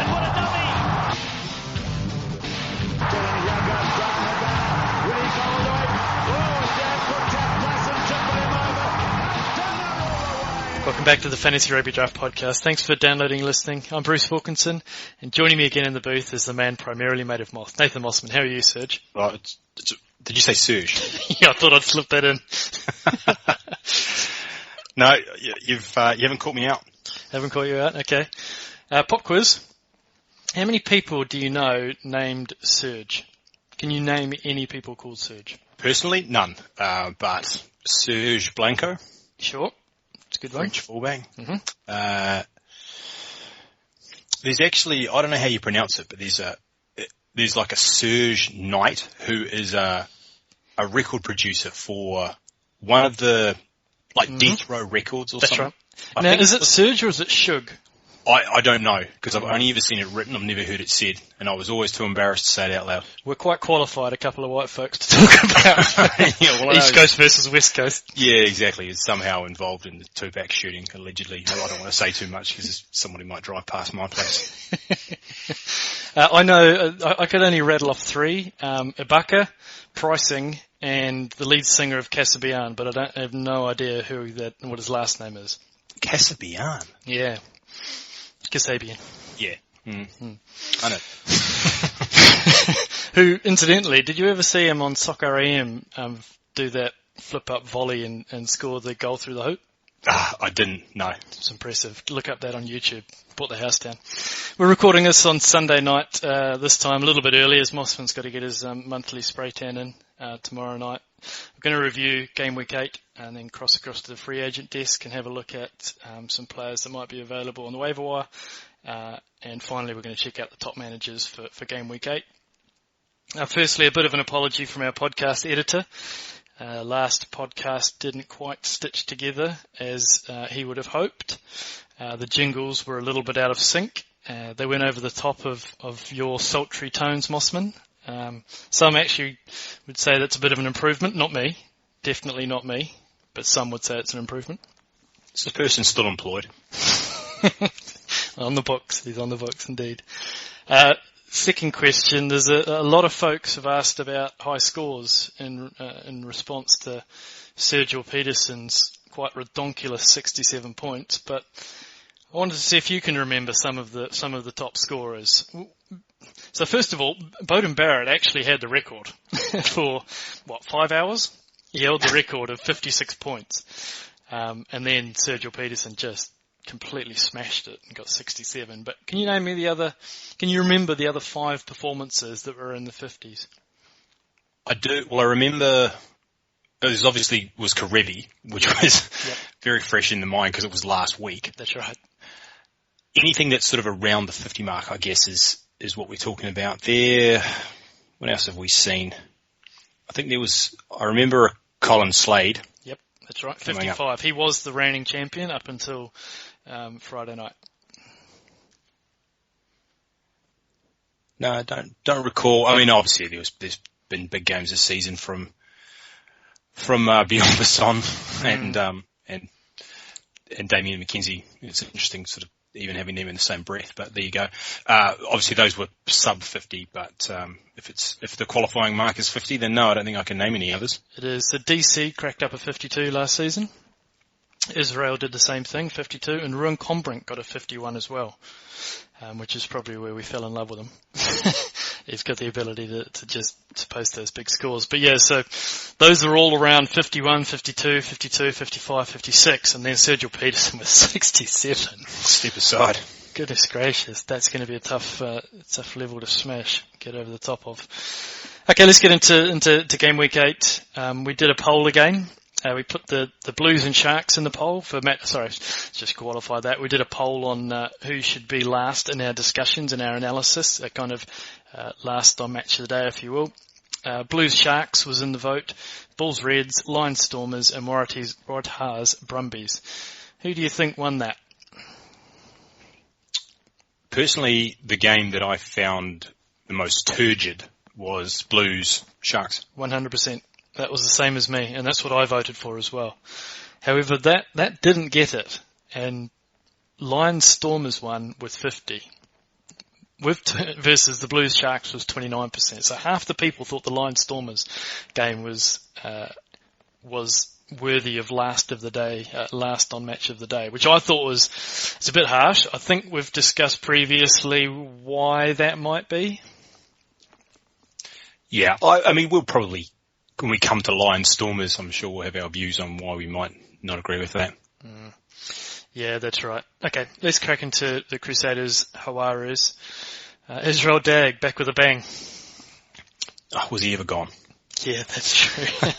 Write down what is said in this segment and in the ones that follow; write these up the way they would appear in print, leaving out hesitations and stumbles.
what a dummy! Welcome back to the Fantasy Rugby Draft podcast. Thanks for downloading and listening. I'm Bruce Wilkinson, and joining me again in the booth is the man primarily made of moth, Nathan Mossman. How are you, Serge? Well, did you say Serge? Yeah, I thought I'd slip that in. No, you haven't caught me out. Haven't caught you out? Okay. Pop quiz. How many people do you know named Serge? Can you name any people called Serge? Personally, none. But Serge Blanco. Sure. It's a good one. French fullback. Mm-hmm. There's actually, I don't know how you pronounce it, but there's like a Serge Knight who is a record producer for one of the Death Row Records or something. That's right. Now, is it Serge or is it Shug? I don't know, because I've only ever seen it written. I've never heard it said, and I was always too embarrassed to say it out loud. We're quite qualified, a couple of white folks, to talk about East Coast versus West Coast. Yeah, exactly. It's somehow involved in the Tupac shooting, allegedly. I don't want to say too much because somebody might drive past my place. I know, I could only rattle off three. Ibaka, Pricing, and the lead singer of Kasabian, but I have no idea what his last name is. Kasabian? Yeah. Kasabian. Yeah. I know. Who, incidentally, did you ever see him on Soccer AM do that flip-up volley and score the goal through the hoop? I didn't, no. It's impressive. Look up that on YouTube. Brought the house down. We're recording this on Sunday night, this time a little bit early, as Mossman's got to get his monthly spray tan in tomorrow night. We're going to review Gameweek 8 and then cross across to the free agent desk and have a look at some players that might be available on the waiver wire. And finally, we're going to check out the top managers for Gameweek 8. Firstly, a bit of an apology from our podcast editor. Last podcast didn't quite stitch together as he would have hoped. The jingles were a little bit out of sync. They went over the top of your sultry tones, Mossman. Some actually would say that's a bit of an improvement. Not me. Definitely not me. But some would say it's an improvement. Is the person still employed? On the books. He's on the books indeed. Second question. There's a lot of folks have asked about high scores in response to Sergeal Petersen's quite redonkulous 67 points, but I wanted to see if you can remember some of the top scorers. So first of all, Beauden Barrett actually had the record for 5 hours? He held the record of 56 points. And then Sergeal Petersen just completely smashed it and got 67. But can you remember the other 5 performances that were in the 50s? I do. Well, I remember, this obviously was Karevi, which was very fresh in the mind because it was last week. That's right. Anything that's sort of around the 50 mark, I guess, is what we're talking about there. What else have we seen? I remember Colin Slade. Yep, that's right. 55. He was the reigning champion up until Friday night. No, I don't recall. I mean, obviously there's been big games this season from Beyond the Son and Damien McKenzie. It's interesting sort of even having them in the same breath, but there you go. Obviously those were sub 50, but if the qualifying mark is 50, then no, I don't think I can name any others. It is. The DC cracked up a 52 last season. Israel did the same thing, 52, and Ruan Combrink got a 51 as well, which is probably where we fell in love with him. He's got the ability to post those big scores. But yeah, so those are all around 51, 52, 52, 55, 56, and then Sergeal Petersen with 67. Step aside. Goodness gracious, that's going to be a tough level to smash, get over the top of. Okay, let's get into Game Week 8. We did a poll again. We put the Blues and Sharks in the poll for just qualify that. We did a poll on who should be last in our discussions and our analysis, a kind of last on match of the day, if you will. Blues Sharks was in the vote, Bulls Reds, Lions Stormers, and Waratahs Brumbies. Who do you think won that? Personally, the game that I found the most turgid was Blues Sharks. 100%. That was the same as me, and that's what I voted for as well. However, that didn't get it, and Lions Stormers won with 50. versus the Blues Sharks was 29%. So half the people thought the Lions Stormers game was worthy of last on match of the day, which I thought it's a bit harsh. I think we've discussed previously why that might be. Yeah, I mean, we'll probably, when we come to Lions Stormers, I'm sure we'll have our views on why we might not agree with that. Yeah, that's right. Okay, let's crack into the Crusaders Hawaras. Israel Dagg back with a bang. Oh, was he ever gone? Yeah, that's true.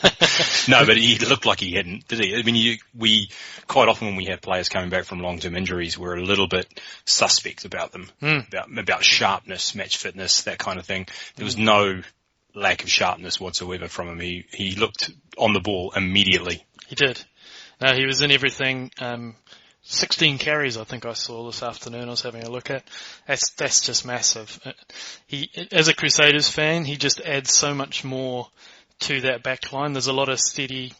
No, but he looked like he hadn't, did he? I mean, we quite often when we have players coming back from long-term injuries, we're a little bit suspect about them, about sharpness, match fitness, that kind of thing. There was no lack of sharpness whatsoever from him. He looked on the ball immediately. He did. No, he was in everything. 16 carries, I think I saw this afternoon. I was having a look at. That's just massive. He, as a Crusaders fan, he just adds so much more to that back line. There's a lot of steady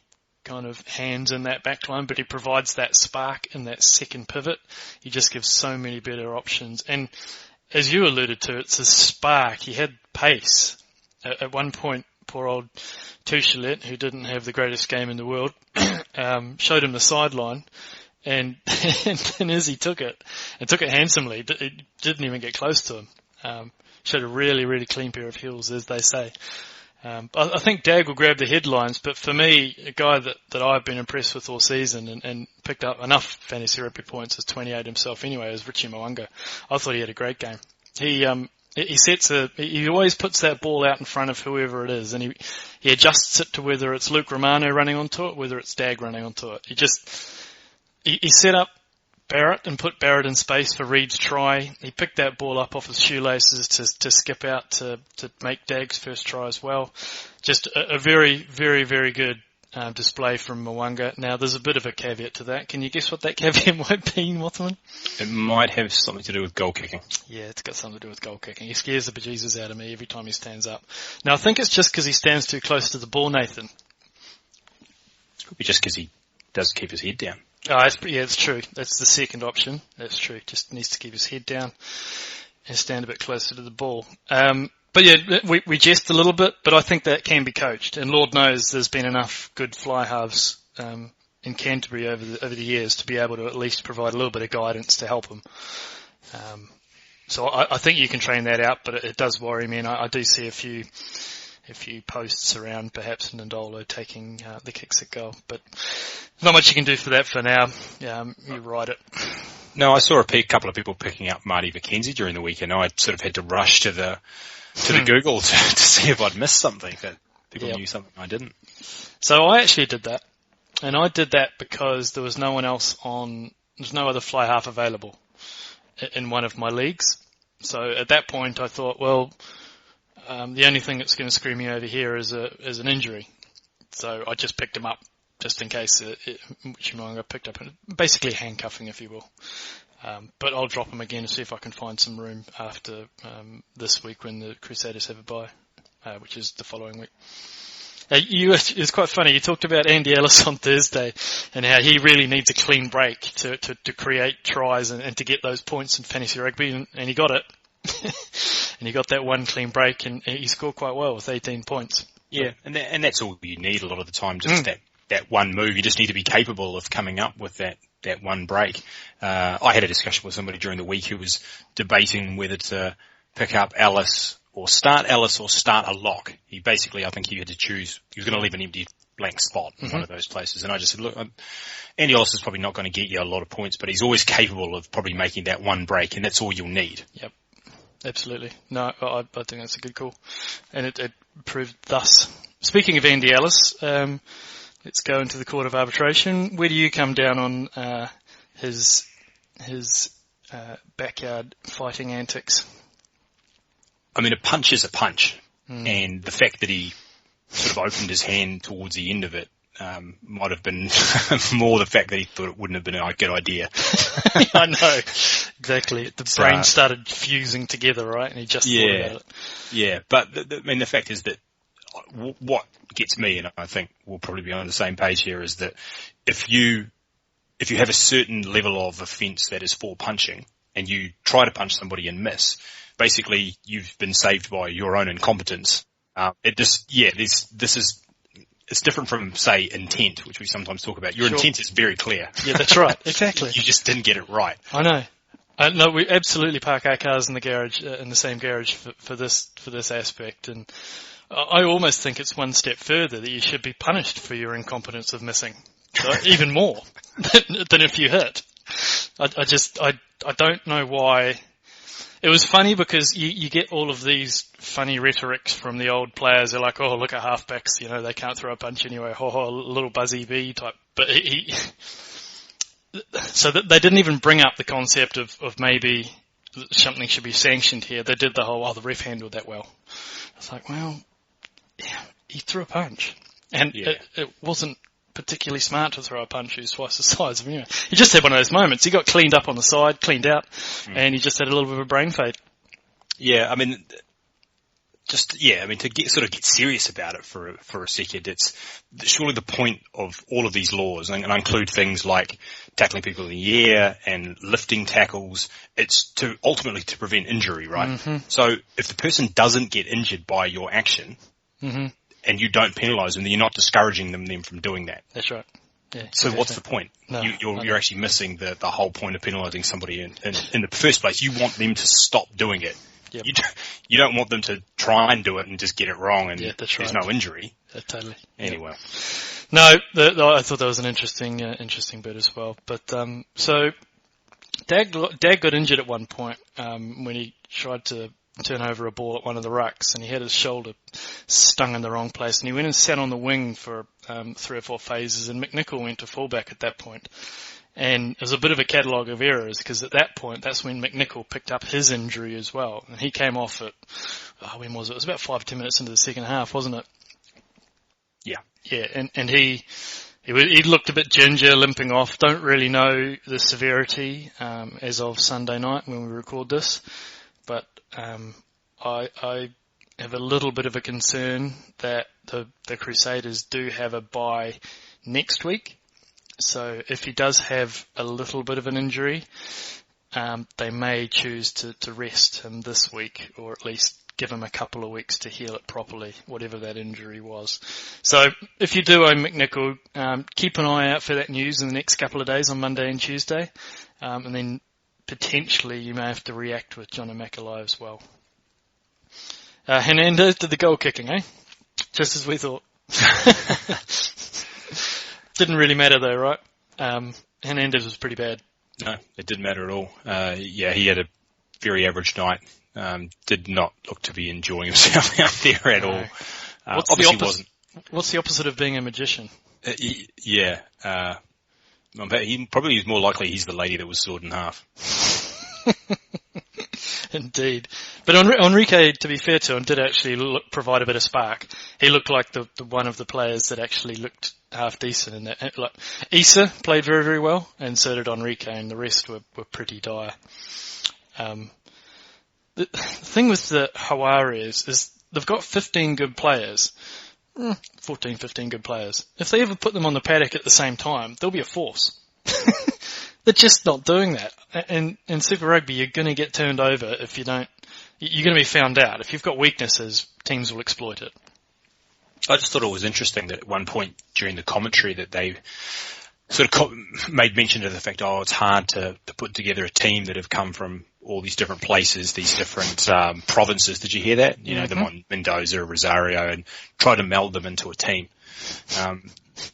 kind of hands in that back line, but he provides that spark in that second pivot. He just gives so many better options. And as you alluded to, it's a spark. He had pace. At one point, poor old Tuchelet, who didn't have the greatest game in the world, showed him the sideline. And as he took it handsomely, it didn't even get close to him. Showed a really, really clean pair of heels, as they say. I think Dagg will grab the headlines, but for me, a guy that I've been impressed with all season and picked up enough fantasy rugby points as 28 himself anyway, is Richie Mo'unga. I thought he had a great game. He always puts that ball out in front of whoever it is, and he adjusts it to whether it's Luke Romano running onto it, whether it's Dagg running onto it. He set up Barrett and put Barrett in space for Reed's try. He picked that ball up off his shoelaces to skip out to make Dagg's first try as well. Just a very, very, very good display from Mo'unga. Now, there's a bit of a caveat to that. Can you guess what that caveat might be, Mothman? It might have something to do with goal kicking. Yeah, it's got something to do with goal kicking. He scares the bejesus out of me every time he stands up. Now, I think it's just because he stands too close to the ball, Nathan. It could be just because he does keep his head down. It's true. That's the second option. That's true. Just needs to keep his head down and stand a bit closer to the ball. But yeah, we jest a little bit, but I think that can be coached. And Lord knows there's been enough good fly halves in Canterbury over the years to be able to at least provide a little bit of guidance to help him. So I think you can train that out, but it does worry me, and I do see a few posts around perhaps Ndolo taking the kicks at goal, but not much you can do for that for now. You ride it. No, I saw a couple of people picking up Marty McKenzie during the week, and I sort of had to rush to the Google to see if I'd missed something, that people knew something I didn't. So I actually did that, and I did that because there was no one else there's no other fly half available in one of my leagues. So at that point I thought, well, the only thing that's going to screw me over here is an injury. So I just picked him up just in case which I picked up, basically handcuffing, if you will. But I'll drop him again to see if I can find some room after this week when the Crusaders have a bye, which is the following week. It's quite funny. You talked about Andy Ellis on Thursday and how he really needs a clean break to create tries and to get those points in fantasy rugby, and he got it. And he got that one clean break, and he scored quite well with 18 points. Yeah, and that's all you need a lot of the time, just that one move. You just need to be capable of coming up with that one break. I had a discussion with somebody during the week who was debating whether to pick up Ellis or start a lock. He basically, I think he had to choose. He was going to leave an empty blank spot in one of those places. And I just said, look, Andy Ellis is probably not going to get you a lot of points, but he's always capable of probably making that one break, and that's all you'll need. Yep. Absolutely. No, I think that's a good call. And it proved thus. Speaking of Andy Ellis, let's go into the court of arbitration. Where do you come down on his backyard fighting antics? I mean, a punch is a punch. And the fact that he sort of opened his hand towards the end of it might have been more the fact that he thought it wouldn't have been a good idea. I know. Exactly. The brain started fusing together, right? And he just thought about it. Yeah, but the fact is that what gets me, and I think we'll probably be on the same page here, is that if you have a certain level of offence that is for punching, and you try to punch somebody and miss, basically you've been saved by your own incompetence. It's different from, say, intent, which we sometimes talk about. Your intent is very clear. Yeah, that's right. Exactly. You just didn't get it right. I know. No, we absolutely park our cars in the garage, in the same garage for this aspect, and I almost think it's one step further that you should be punished for your incompetence of missing, so even more than if you hit. I don't know why. It was funny because you get all of these funny rhetorics from the old players. They're like, oh, look at halfbacks, they can't throw a punch anyway, little Buzzy B type. But so that they didn't even bring up the concept of maybe something should be sanctioned here. They did the whole, the ref handled that well. It's like, well, yeah, he threw a punch. And it wasn't particularly smart to throw a punch who's twice the size of him. He just had one of those moments. He got cleaned up on the side, cleaned out, and he just had a little bit of a brain fade. Yeah, I mean, to get serious about it for a second, it's surely the point of all of these laws, and I include things like tackling people in the air and lifting tackles. It's ultimately to prevent injury, right? Mm-hmm. So if the person doesn't get injured by your action, and you don't penalise them, then you're not discouraging them from doing that. That's right. Yeah, so what's the point? No, you're actually missing the whole point of penalising somebody in the first place. You want them to stop doing it. Yep. You don't want them to try and do it and just get it wrong and there's no injury. Yeah, totally. Anyway. No, I thought that was an interesting bit as well. But so Dagg got injured at one point when he tried to turn over a ball at one of the rucks, and he had his shoulder stung in the wrong place, and he went and sat on the wing for 3 or 4 phases, and McNichol went to fullback at that point. And it was a bit of a catalogue of errors, because at that point, that's when McNichol picked up his injury as well. And he came off at, when was it? It was about 5-10 minutes into the second half, wasn't it? Yeah. Yeah, and he looked a bit ginger, limping off. Don't really know the severity as of Sunday night when we record this. But I have a little bit of a concern that the Crusaders do have a bye next week. So if he does have a little bit of an injury, they may choose to rest him this week, or at least give him a couple of weeks to heal it properly, whatever that injury was. So if you do own McNichol, keep an eye out for that news in the next couple of days on Monday and Tuesday. And then potentially you may have to react with John O'Macaulay as well. Hernandez did the goal kicking, just as we thought. Didn't really matter though, right? Hernandez was pretty bad. No, it didn't matter at all. He had a very average night. Did not look to be enjoying himself out there at all. What's the opposite of being a magician? He probably is more likely he's the lady that was sawed in half. Indeed. But Enrique, to be fair to him, did actually provide a bit of spark. He looked like the one of the players that actually looked half decent in that. Like, Issa played very, very well, and so did Enrique, and the rest were pretty dire. The thing with the Hawaii is they've got 15 good players. 14, 15 good players. If they ever put them on the paddock at the same time, they'll be a force. They're just not doing that. And in Super Rugby, you're going to get turned over if you don't. You're going to be found out. If you've got weaknesses, teams will exploit it. I just thought it was interesting that at one point during the commentary that they sort of made mention of the fact, it's hard to put together a team that have come from all these different places, these different provinces. Did you hear that? Them on Mendoza, Rosario, and try to meld them into a team.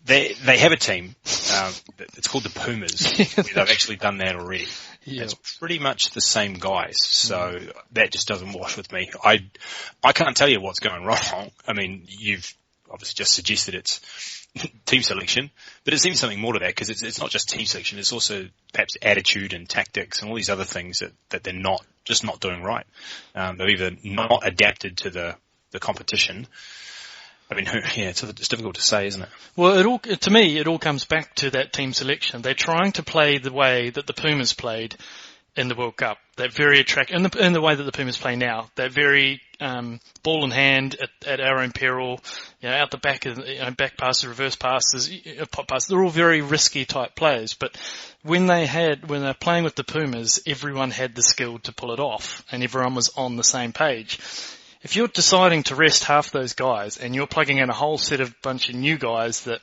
They have a team. It's called the Pumas. They've actually done that already. Yeah. It's pretty much the same guys, so that just doesn't wash with me. I can't tell you what's going wrong. I mean, you've obviously just suggested it's team selection, but it seems something more to that, because it's not just team selection. It's also perhaps attitude and tactics and all these other things that they're not doing right. They've either not adapted to the competition. I mean, it's difficult to say, isn't it? Well, to me, it all comes back to that team selection. They're trying to play the way that the Pumas played in the World Cup. That very attractive, in the way that the Pumas play now, that very ball in hand at our own peril, out the back, back passes, reverse passes, pop passes. They're all very risky type players. But when they're playing with the Pumas, everyone had the skill to pull it off, and everyone was on the same page. If you're deciding to rest half those guys, and you're plugging in a whole bunch of new guys that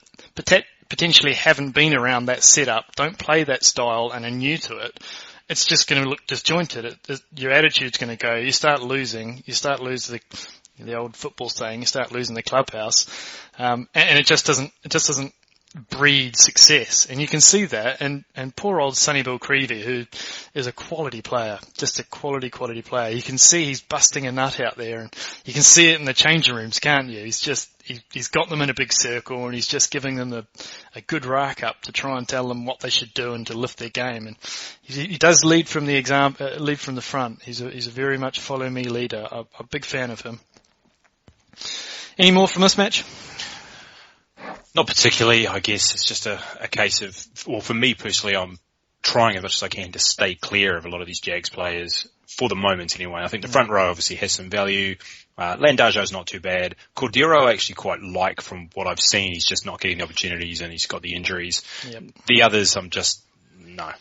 potentially haven't been around that setup, don't play that style, and are new to it, it's just going to look disjointed. Your attitude's going to go. You start losing the old football saying. You start losing the clubhouse, and it just doesn't breed success. And you can see that. And poor old Sonny Bill Creevy, who is a quality player, just a quality player. You can see he's busting a nut out there, and you can see it in the changing rooms, can't you? He's got them in a big circle, and he's just giving them a good rack up to try and tell them what they should do and to lift their game. And he does lead from the front. He's a very much follow me leader. I'm a big fan of him. Any more from this match? Not particularly. I guess it's just a case of, well, for me personally, I'm trying as much as I can to stay clear of a lot of these Jags players for the moment anyway. I think the front row obviously has some value. Landajo's not too bad. Cordero I actually quite like from what I've seen. He's just not getting the opportunities and he's got the injuries. Yep. The others, no.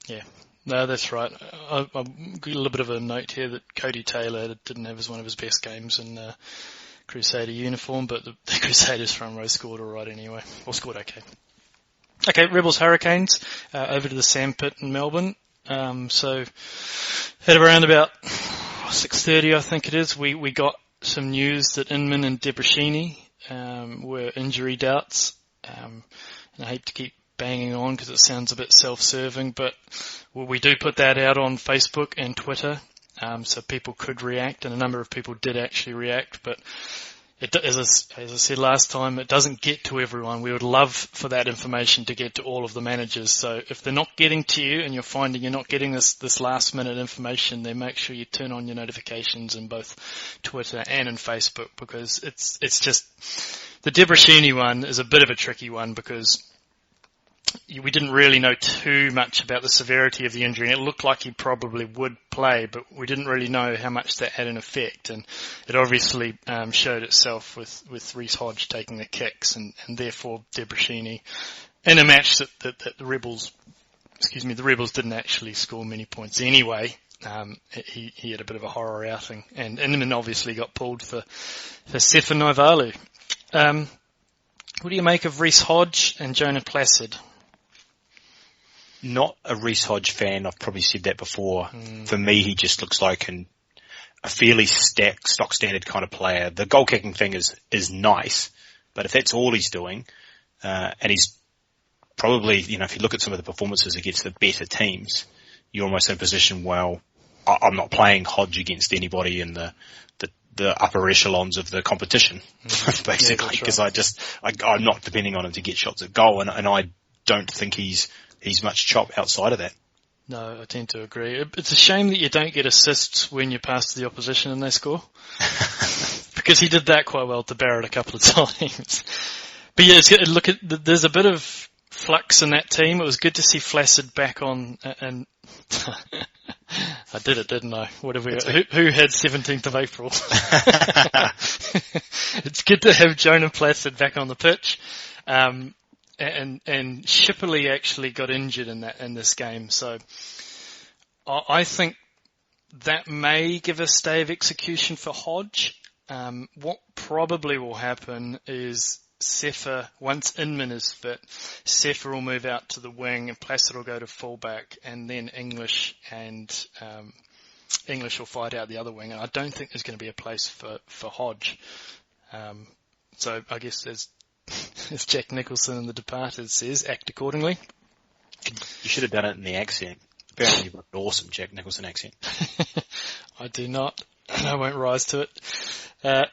Yeah. No, that's right. I've got a little bit of a note here that Cody Taylor didn't have as one of his best games in Crusader uniform, but the Crusaders front row scored all right anyway, or scored okay. Okay, Rebels Hurricanes over to the Sandpit in Melbourne. So at around about 6:30, I think it is, we got some news that Inman and Debrashini were injury doubts. And I hate to keep banging on because it sounds a bit self-serving, but we do put that out on Facebook and Twitter. So people could react, and a number of people did actually react, but as I said last time, it doesn't get to everyone. We would love for that information to get to all of the managers. So if they're not getting to you and you're finding you're not getting this last minute information, then make sure you turn on your notifications in both Twitter and in Facebook, because it's just, the Debrashini one is a bit of a tricky one because we didn't really know too much about the severity of the injury, and it looked like he probably would play, but we didn't really know how much that had an effect, and it obviously showed itself with Reece Hodge taking the kicks, and therefore Debrashini in a match that the Rebels didn't actually score many points anyway. He had a bit of a horror outing, and Inman obviously got pulled for Sefa Naivalu. What do you make of Reece Hodge and Jonah Placid? Not a Reece Hodge fan. I've probably said that before. For me, he just looks like a fairly stock standard kind of player. The goal kicking thing is nice, but if that's all he's doing, and he's probably, if you look at some of the performances against the better teams, you're almost in a position, well, I'm not playing Hodge against anybody in the upper echelons of the competition, basically, because I'm not depending on him to get shots at goal, and I don't think he's much chop outside of that. No, I tend to agree. It's a shame that you don't get assists when you pass to the opposition and they score, because he did that quite well to Barrett a couple of times. But yeah, there's a bit of flux in that team. It was good to see Flaccid back on, and I did it, didn't I? What have we got? Who had 17th of April? It's good to have Jonah Placid back on the pitch. And Shipley actually got injured in this game, so I think that may give a stay of execution for Hodge. What probably will happen is Sefa, once Inman is fit, Sefa will move out to the wing and Placid will go to fullback, and then English will fight out the other wing. And I don't think there's going to be a place for Hodge. So I guess as Jack Nicholson in The Departed says, act accordingly. You should have done it in the accent. Apparently you've got an awesome Jack Nicholson accent. I do not, and I won't rise to it.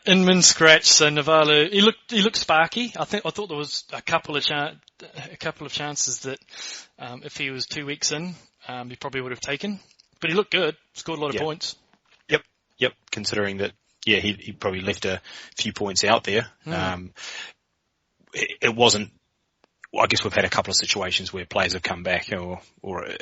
Inman scratch, so Naivalu, he looked sparky. I thought there was a couple of chances that if he was 2 weeks in, he probably would have taken. But he looked good, scored a lot of points. Yep. Considering that, he probably left a few points out there. It wasn't I guess we've had a couple of situations where players have come back or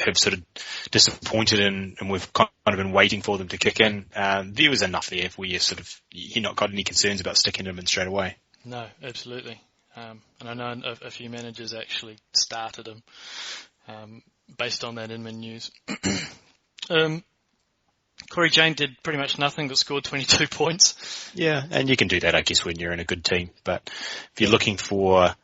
have sort of disappointed and we've kind of been waiting for them to kick in. There was enough there where you're not got any concerns about sticking them in straight away. No, absolutely. And I know a few managers actually started him based on that Inman news. Corey Jane did pretty much nothing but scored 22 points. Yeah, and you can do that, I guess, when you're in a good team. But if you're looking for,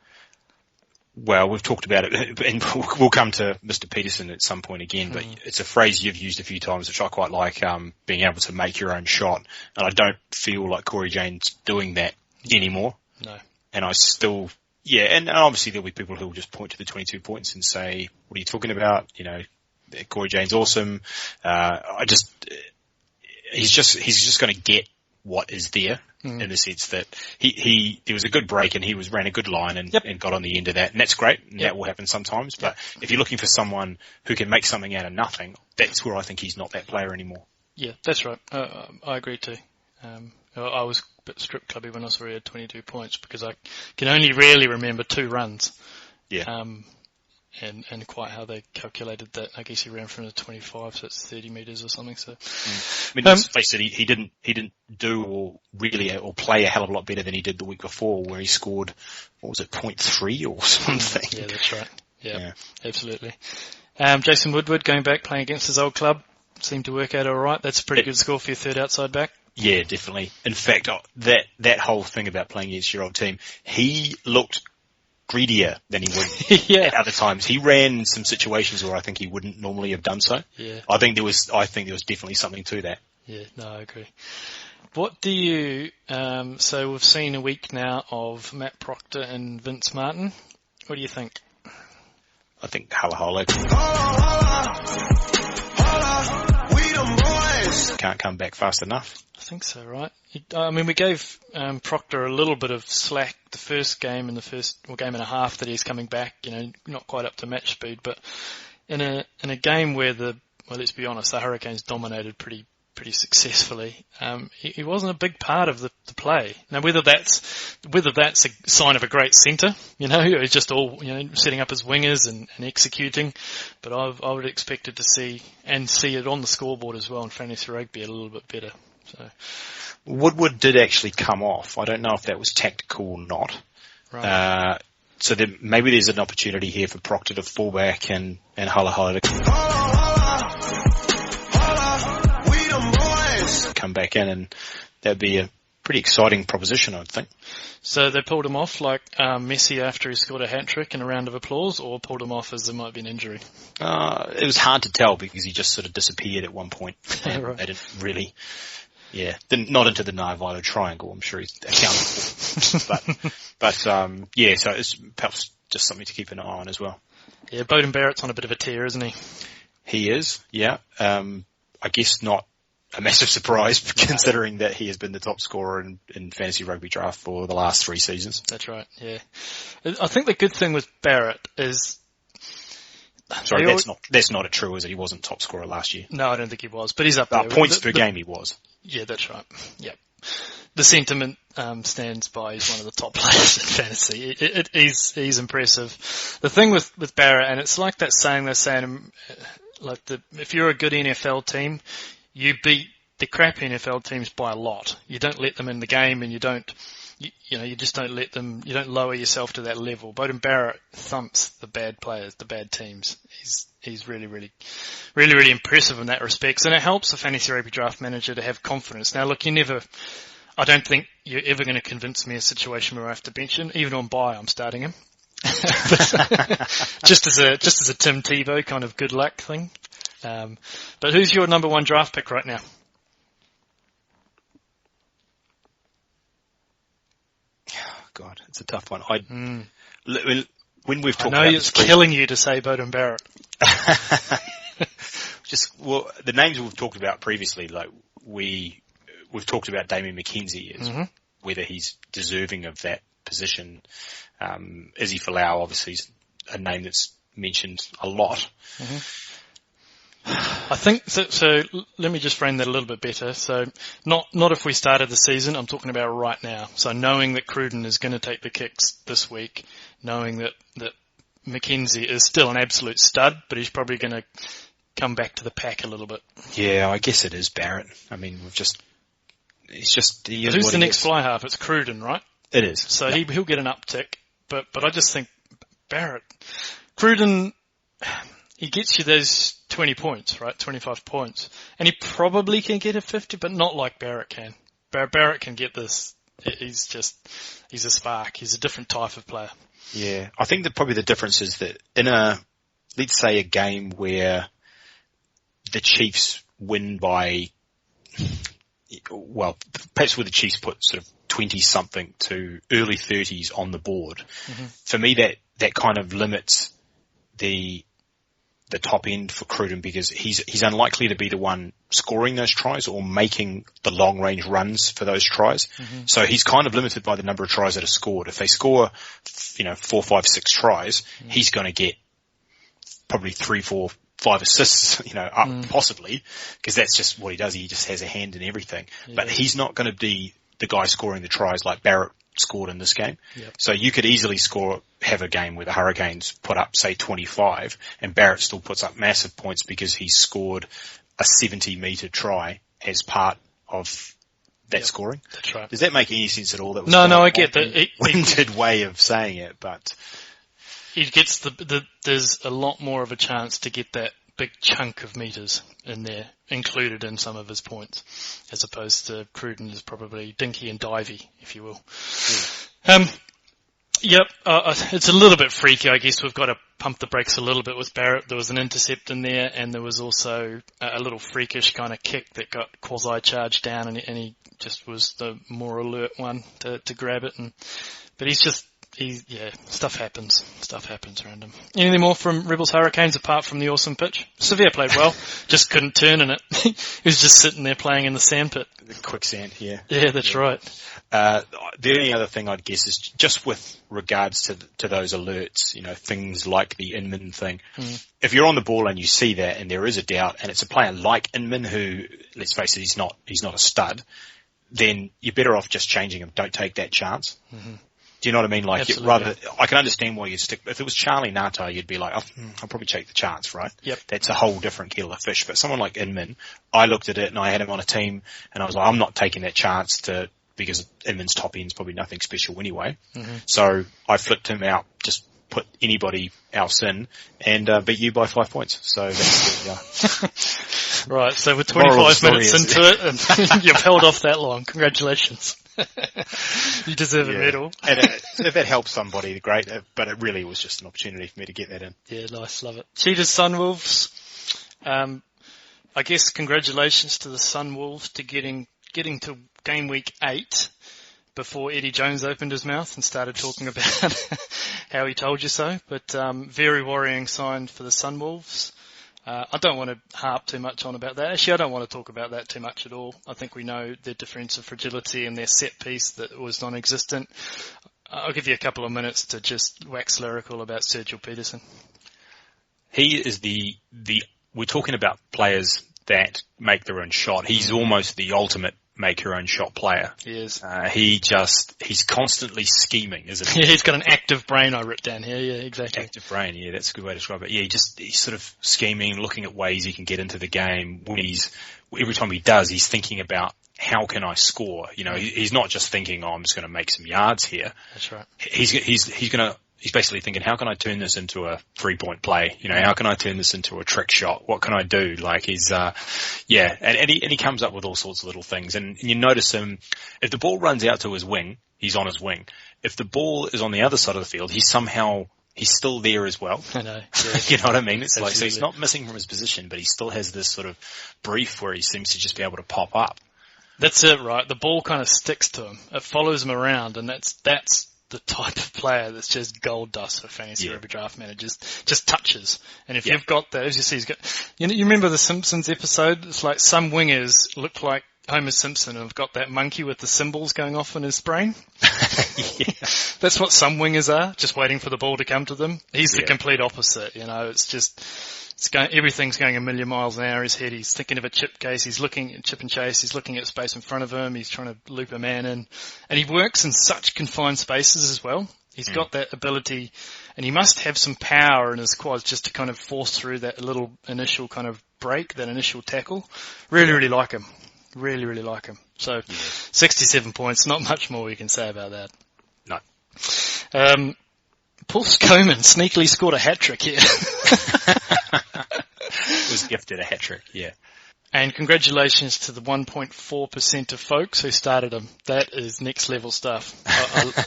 well, we've talked about it, and we'll come to Mr. Petersen at some point again, but it's a phrase you've used a few times, which I quite like, being able to make your own shot. And I don't feel like Corey Jane's doing that anymore. No. And I still, yeah, and obviously there'll be people who will just point to the 22 points and say, what are you talking about? You know, Corey Jane's awesome. He's just going to get what is there in the sense that there was a good break and he ran a good line and got on the end of that, and that's great. And that will happen sometimes. But if you're looking for someone who can make something out of nothing, that's where I think he's not that player anymore. Yeah, that's right. I agree too. I was a bit strip clubby when I saw he had 22 points because I can only really remember 2 runs. Yeah. And quite how they calculated that. I guess he ran from the 25, so it's 30 metres or something. So, I mean, let's face it, he didn't do or play a hell of a lot better than he did the week before, where he scored, what was it, 0.3 or something. Yeah, that's right. Yeah. Absolutely. Jason Woodward going back playing against his old club seemed to work out all right. That's a pretty good score for your third outside back. Yeah, definitely. In fact, that whole thing about playing against your old team, he looked greedier than he would at other times. He ran some situations where I think he wouldn't normally have done so. Yeah. I think there was definitely something to that. Yeah, no, I agree. What do you, so we've seen a week now of Matt Proctor and Vince Martin. What do you think? I think holla. Can't come back fast enough. I think so, right? I mean, we gave Proctor a little bit of slack the first game and game and a half that he's coming back. You know, not quite up to match speed, but in a game where let's be honest, the Hurricanes dominated pretty successfully. He wasn't a big part of the play. Now, whether that's a sign of a great centre, you know, it's just all, you know, setting up his wingers and executing. But I would expect it to see it on the scoreboard as well in Fantasy Rugby a little bit better. So Woodward did actually come off. I don't know if that was tactical or not. Right. So maybe there's an opportunity here for Proctor to fall back and holla to come back in, and that'd be a pretty exciting proposition, I would think. So they pulled him off like Messi after he scored a hat-trick in a round of applause, or pulled him off as there might be an injury? It was hard to tell because he just sort of disappeared at one point. Right. They didn't really, not into the Nile triangle, I'm sure he's accountable for. But so it's perhaps just something to keep an eye on as well. Yeah, Beauden Barrett's on a bit of a tear, isn't he? He is, yeah. I guess not a massive surprise considering that he has been the top scorer in Fantasy Rugby Draft for the last 3 seasons. That's right, yeah. I think the good thing with Barrett is... Sorry, that's not true, is it? He wasn't top scorer last year. No, I don't think he was, but he's up there. Points per game he was. Yeah, that's right. Yeah. The sentiment stands by he's one of the top players in fantasy. He's impressive. The thing with Barrett, and it's like that saying they're saying, if you're a good NFL team, you beat the crap NFL teams by a lot. You don't let them in the game, and you just don't let them. You don't lower yourself to that level. Beauden Barrett thumps the bad players, the bad teams. He's really, really, really, really impressive in that respect, and it helps a fantasy rugby draft manager to have confidence. Now, look, I don't think you're ever going to convince me a situation where I have to bench him. Even on bye, I'm starting him. just as a Tim Tebow kind of good luck thing. But who's your number 1 draft pick right now? God, it's a tough one. When we've talked I know about it's killing you to say Beauden Barrett. The names we've talked about previously, like we've talked about Damien McKenzie as whether he's deserving of that position. Izzy Folau, obviously, is a name that's mentioned a lot. Mm-hmm. I think so. Let me just frame that a little bit better. So, not if we started the season. I'm talking about right now. So, knowing that Cruden is going to take the kicks this week, knowing that Mackenzie is still an absolute stud, but he's probably going to come back to the pack a little bit. Yeah, I guess it is Barrett. I mean, he is Who's what the he next is. fly half? It's Cruden, right? It is. So he'll get an uptick, but I just think Cruden, he gets you those 20 points, right? 25 points. And he probably can get a 50, but not like Barrett can. Barrett can get this. He's a spark. He's a different type of player. Yeah. I think that probably the difference is that let's say a game where the Chiefs win by, well, perhaps where the Chiefs put sort of 20-something to early 30s on the board. Mm-hmm. For me, that kind of limits the top end for Cruden because he's unlikely to be the one scoring those tries or making the long range runs for those tries. Mm-hmm. So he's kind of limited by the number of tries that are scored. If they score, 4, 5, 6 tries, he's going to get probably 3, 4, 5 assists, up possibly, because that's just what he does. He just has a hand in everything. Yeah. But he's not going to be the guy scoring the tries like Barrett scored in this game. Yep. So you could easily have a game where the Hurricanes put up, say, 25, and Barrett still puts up massive points because he scored a 70-metre try as part of that scoring. That's right. Does that make any sense at all? That was no, I get that. Winded way of saying it, but he gets there's a lot more of a chance to get that big chunk of meters in there included in some of his points, as opposed to Cruden is probably dinky and divey, if you will. It's a little bit freaky, I guess. We've got to pump the brakes a little bit with Barrett. There was an intercept in there, and there was also a little freakish kind of kick that got quasi-charged down, and he just was the more alert one to grab it. But stuff happens. Stuff happens around him. Anything more from Rebels Hurricanes apart from the awesome pitch? Savea played well, just couldn't turn in it. He was just sitting there playing in the sandpit. The quicksand, yeah. Yeah, that's right. The only other thing I'd guess is just with regards to those alerts, things like the Inman thing. If you're on the ball and you see that and there is a doubt and it's a player like Inman who, let's face it, he's not a stud, then you're better off just changing him. Don't take that chance. Mm-hmm. Do you know what I mean? Like, I can understand why you'd stick. If it was Charlie Nata, you'd be like, I'll probably take the chance, right? Yep. That's a whole different kettle of fish. But someone like Inman, I looked at it and I had him on a team and I was like, I'm not taking that chance because Inman's top end's probably nothing special anyway. Mm-hmm. So I flipped him out, just put anybody else in and beat you by 5 points. So that's Right, so we're 25 minutes into it and you've held off that long. Congratulations. You deserve a medal. And if that helps somebody, great, but it really was just an opportunity for me to get that in. Yeah, nice, love it. Cheetahs, Sunwolves. I guess congratulations to the Sunwolves to getting to game week 8 before Eddie Jones opened his mouth and started talking about how he told you so. But very worrying sign for the Sunwolves. I don't want to harp too much on about that. Actually, I don't want to talk about that too much at all. I think we know their defensive fragility and their set piece that was non-existent. I'll give you a couple of minutes to just wax lyrical about Sergeal Petersen. He is we're talking about players that make their own shot. He's almost the ultimate make your own shot player. He is. He's constantly scheming, isn't he? Yeah, he's got an active brain, I wrote down here. Yeah, exactly. Active brain, yeah, that's a good way to describe it. Yeah, he's sort of scheming, looking at ways he can get into the game. Every time he does, he's thinking about how can I score? He's not just thinking, I'm just going to make some yards here. That's right. He's basically thinking, how can I turn this into a 3-point play? How can I turn this into a trick shot? What can I do? Like he's, and he comes up with all sorts of little things. And you notice him, if the ball runs out to his wing, he's on his wing. If the ball is on the other side of the field, he's still there as well. I know. Yeah. You know what I mean? It's like, so he's not missing from his position, but he still has this sort of brief where he seems to just be able to pop up. That's it, right? The ball kind of sticks to him. It follows him around, and that's the type of player that's just gold dust for fantasy rugby draft managers. Just touches. And if you've got that, as you see, you remember the Simpsons episode? It's like some wingers look like Homer Simpson and have got that monkey with the cymbals going off in his brain. That's what some wingers are, just waiting for the ball to come to them. He's the complete opposite, everything's going a million miles an hour in his head. He's thinking of a chip case. He's looking at chip and chase. He's looking at space in front of him. He's trying to loop a man in. And he works in such confined spaces as well. He's got that ability. and he must have some power in his quads just to kind of force through that little initial kind of break, that initial tackle. Really like him. Really like him. So, 67 points, not much more we can say about that. No. Paul Skoman sneakily scored a hat-trick here. Was gifted a hat-trick, yeah. And congratulations to the 1.4% of folks who started him. That is next level stuff.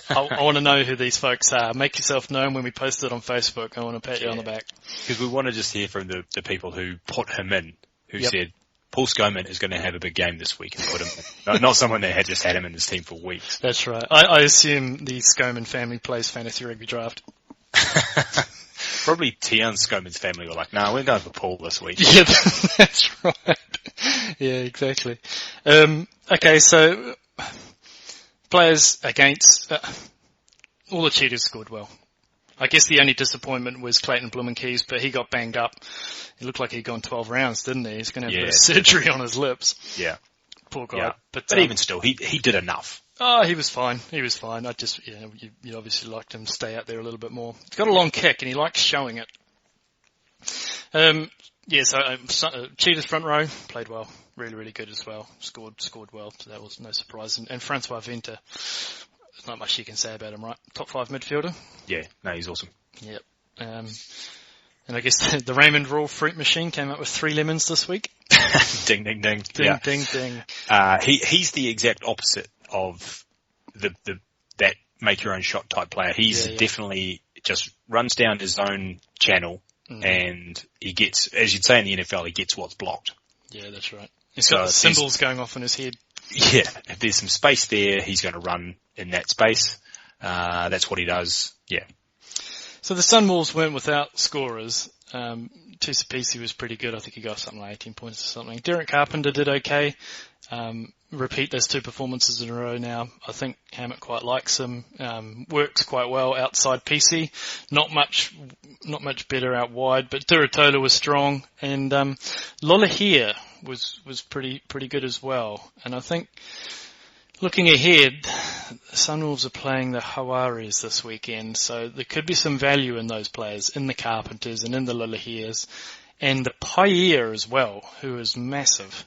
I want to know who these folks are. Make yourself known when we post it on Facebook. I want to pat you on the back. Because we want to just hear from the people who put him in, who said, Paul Skoman is going to have a big game this week and put him in. Not someone that had just had him in his team for weeks. That's right. I assume the Skoman family plays Fantasy Rugby Draft. Probably Tian Skoman's family were like, we're going for Paul this week. Yeah, that's right. Yeah, exactly. Okay, so players against all the cheaters scored well. I guess the only disappointment was Clayton Blumenkeys, but he got banged up. It looked like he'd gone 12 rounds, didn't he? He's going to have a bit of surgery on his lips. Yeah. Poor guy. Yeah. But even still, he did enough. Oh, he was fine. I just, you obviously liked him to stay out there a little bit more. He's got a long kick and he likes showing it. Cheetah's front row played well. Really good as well. Scored well, so that was no surprise. And Francois Venter, there's not much you can say about him, right? Top 5 midfielder? Yeah, no, he's awesome. Yep. And I guess the Raymond Raw fruit machine came up with 3 lemons this week. Ding, ding, ding. Ding, ding. He's the exact opposite of that make your own shot type player. He's definitely just runs down his own channel and he gets, as you'd say in the NFL, he gets what's blocked. Yeah, that's right. He's got the symbols going off in his head. Yeah, if there's some space there, he's going to run in that space. That's what he does. Yeah. So the Sunwolves weren't without scorers. Tusapisi was pretty good. I think he got something like 18 points or something. Derek Carpenter did okay. Repeat those 2 performances in a row now. I think Hammett quite likes him. Works quite well outside PC. Not much better out wide, but Duratola was strong. And Lolahir was pretty good as well. And I think looking ahead, the Sunwolves are playing the Hawaris this weekend, so there could be some value in those players, in the Carpenters and in the Lolahirs, and the Payer as well, who is massive.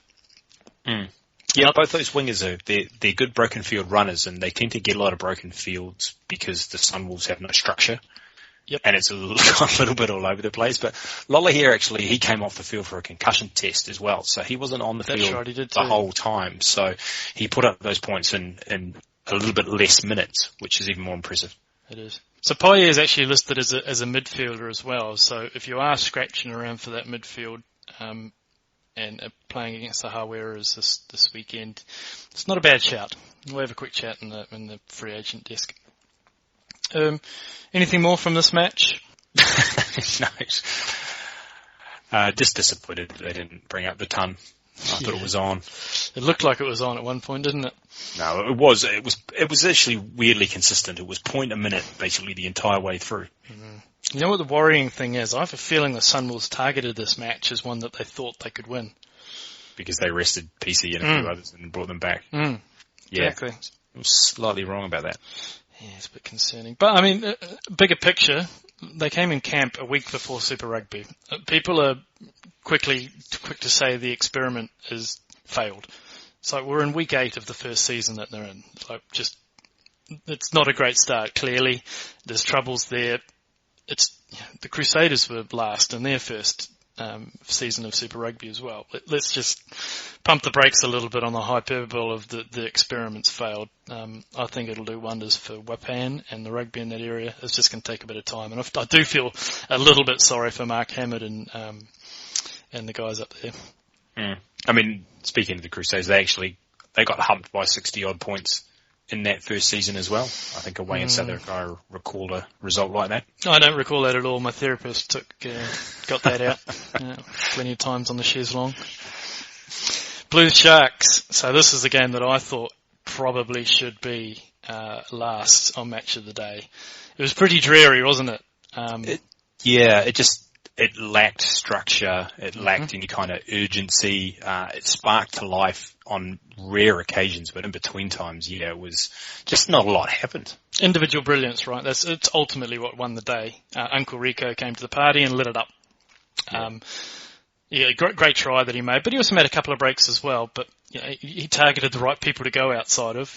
Yeah, both those wingers they're good broken field runners, and they tend to get a lot of broken fields because the Sunwolves have no structure. Yep. And it's a little bit all over the place. But Lolahir actually, he came off the field for a concussion test as well, so he wasn't on the field the whole time. So he put up those points in a little bit less minutes, which is even more impressive. It is. So Payer is actually listed as a midfielder as well. So if you are scratching around for that midfield and playing against the Haweras this weekend, it's not a bad shout. We'll have a quick chat in the free agent desk. Anything more from this match? No. Just disappointed that they didn't bring up the ton. I thought it was on. It looked like it was on at one point, didn't it? No, it was. It was actually weirdly consistent. It was point a minute basically the entire way through. Mm-hmm. You know what the worrying thing is? I have a feeling the Sunwolves targeted this match as one that they thought they could win. Because they rested PC and a few others and brought them back. Yeah. Exactly. I was slightly wrong about that. Yeah, it's a bit concerning. But, I mean, bigger picture, they came in camp a week before Super Rugby. People are quick to say the experiment has failed. It's like we're in week 8 of the first season that they're in. It's like it's not a great start, clearly. There's troubles there. The Crusaders were last in their first season of Super Rugby as well. Let's just pump the brakes a little bit on the hyperbole of the experiments failed. I think it'll do wonders for Wapan and the rugby in that area. It's just going to take a bit of time. And I do feel a little bit sorry for Mark Hammett and the guys up there. I mean, speaking of the Crusaders, they got humped by 60 odd points in that first season as well. I think away in South Africa, I recall a result like that. I don't recall that at all. My therapist got that out plenty of times on the chaise long. Blues Sharks. So this is a game that I thought probably should be last on Match of the Day. It was pretty dreary, wasn't it? It lacked structure. It lacked any kind of urgency. It sparked to life on rare occasions, but in between times, it was just not a lot happened. Individual brilliance, right? It's ultimately what won the day. Uncle Rico came to the party and lit it up. Great try that he made, but he also made a couple of breaks as well. But he targeted the right people to go outside of.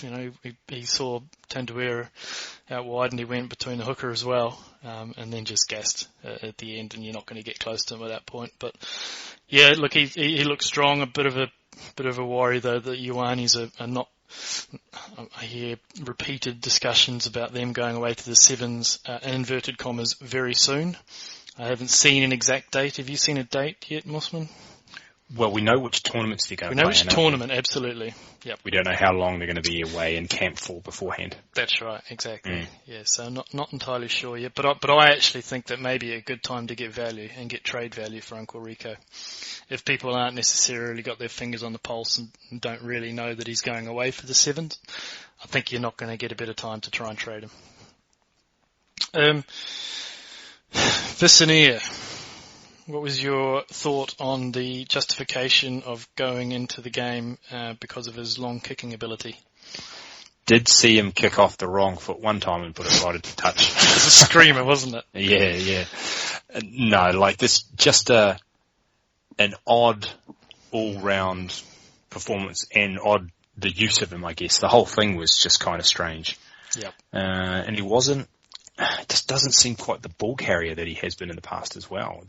He saw Tanduera out wide, and he went between the hooker as well, and then just gassed at the end. And you're not going to get close to him at that point. But yeah, look, he looks strong. A bit of a worry though that Ioanis are not. I hear repeated discussions about them going away to the sevens, in inverted commas, very soon. I haven't seen an exact date. Have you seen a date yet, Mossman? Well, we know which tournaments they're going to play. We know which tournament, absolutely. Yep. We don't know how long they're going to be away in camp for beforehand. That's right, exactly. Yeah, so not entirely sure yet. But I actually think that may be a good time to get value and get trade value for Uncle Rico. If people aren't necessarily got their fingers on the pulse and don't really know that he's going away for the sevens, I think you're not going to get a bit of time to try and trade him. Vicinier, what was your thought on the justification of going into the game because of his long kicking ability? Did see him kick off the wrong foot one time and put it right into touch. It was a screamer, wasn't it? Yeah. No, like this, just an odd all-round performance and odd the use of him, I guess. The whole thing was just kind of strange. Yep. And he just doesn't seem quite the ball carrier that he has been in the past as well.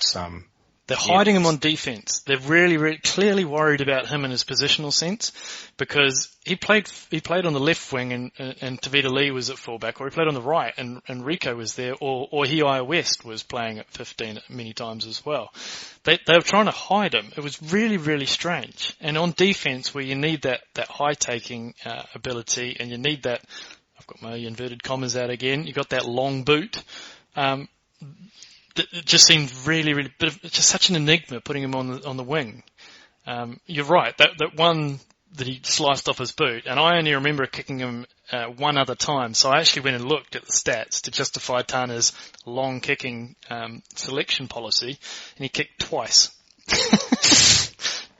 They're hiding him on defense. They're really, really clearly worried about him in his positional sense, because he played on the left wing and Tavita Lee was at fullback, or he played on the right and Rico was there, or Hiai West was playing at 15 many times as well. They were trying to hide him. It was really, really strange. And on defense, where you need that high taking ability, and you need that, I've got my inverted commas out again, you got that long boot. It just seemed really, really, just such an enigma putting him on the wing. You're right, that one that he sliced off his boot, and I only remember kicking him one other time, so I actually went and looked at the stats to justify Tana's long kicking selection policy, and he kicked twice.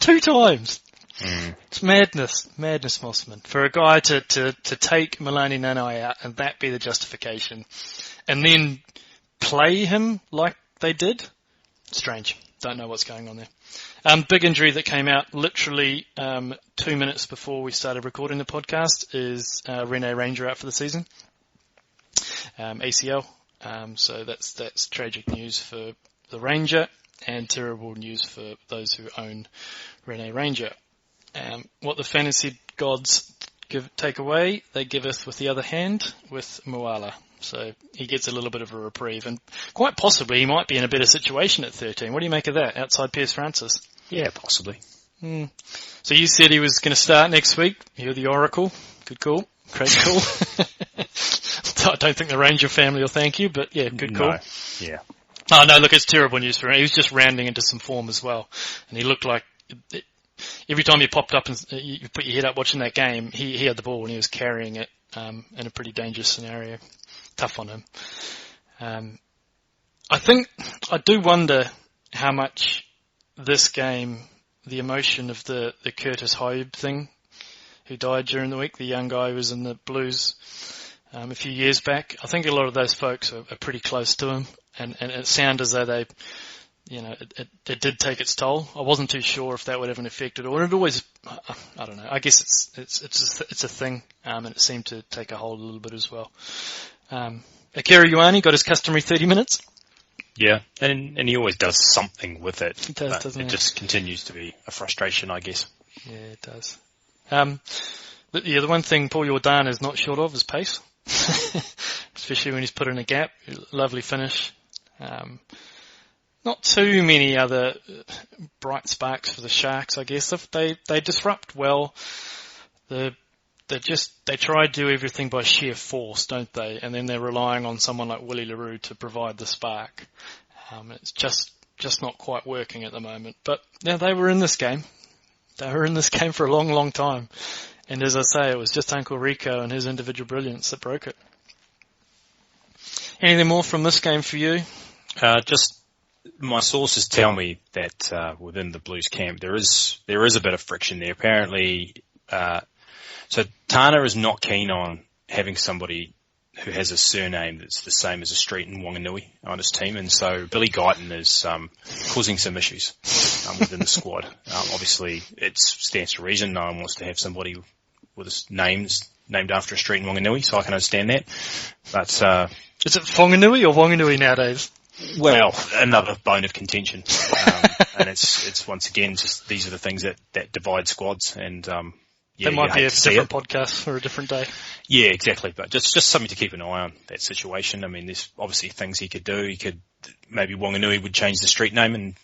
2 times. It's madness, Mossman. For a guy to take Milani Nanai out and that be the justification, and then play him like they did, strange. Don't know what's going on there. Big injury that came out literally 2 minutes before we started recording the podcast is Rene Ranger out for the season, ACL. So that's tragic news for the Ranger and terrible news for those who own Rene Ranger. What the fantasy gods take away, they giveth with the other hand with Moala. So he gets a little bit of a reprieve, and quite possibly he might be in a better situation at 13. What do you make of that, outside Piers Francis? Yeah, possibly. So you said he was going to start next week. You're the Oracle. Good call. Great call. I don't think the Ranger family will thank you, but yeah, good call. No. Yeah. Oh, no, look, it's terrible news for him. He was just rounding into some form as well, and he looked like... Every time he popped up and you put your head up watching that game, he had the ball and he was carrying it in a pretty dangerous scenario. Tough on him. I do wonder how much this game, the emotion of the Curtis Hobe thing, who died during the week, the young guy who was in the Blues a few years back. I think a lot of those folks are pretty close to him, and it sounded as though they... it did take its toll. I wasn't too sure if that would have an effect at all. And it always, I don't know. I guess it's a thing, and it seemed to take a hold a little bit as well. Akira Ioane got his customary 30 minutes. Yeah, and he always does something with it. He does, doesn't he? It just continues to be a frustration, I guess. Yeah, it does. The one thing Paul Jordan is not short of is pace, especially when he's put in a gap. Lovely finish. Not too many other bright sparks for the Sharks, I guess. They disrupt well. They try to do everything by sheer force, don't they? And then they're relying on someone like Willie LaRue to provide the spark. It's just not quite working at the moment. But yeah, they were in this game. They were in this game for a long, long time. And as I say, it was just Uncle Rico and his individual brilliance that broke it. Anything more from this game for you? Just my sources tell me that within the Blues camp there is a bit of friction there. Apparently, so Tana is not keen on having somebody who has a surname that's the same as a street in Wanganui on his team, and so Billy Guyton is causing some issues within the squad. Obviously, it stands to reason. No one wants to have somebody with his names named after a street in Wanganui, so I can understand that. But is it Whanganui or Wanganui nowadays? Well, another bone of contention, and it's once again just these are the things that divide squads, and that might be a different podcast for a different day. Yeah, exactly. But just something to keep an eye on, that situation. I mean, there's obviously things he could do. Maybe Wanganui would change the street name and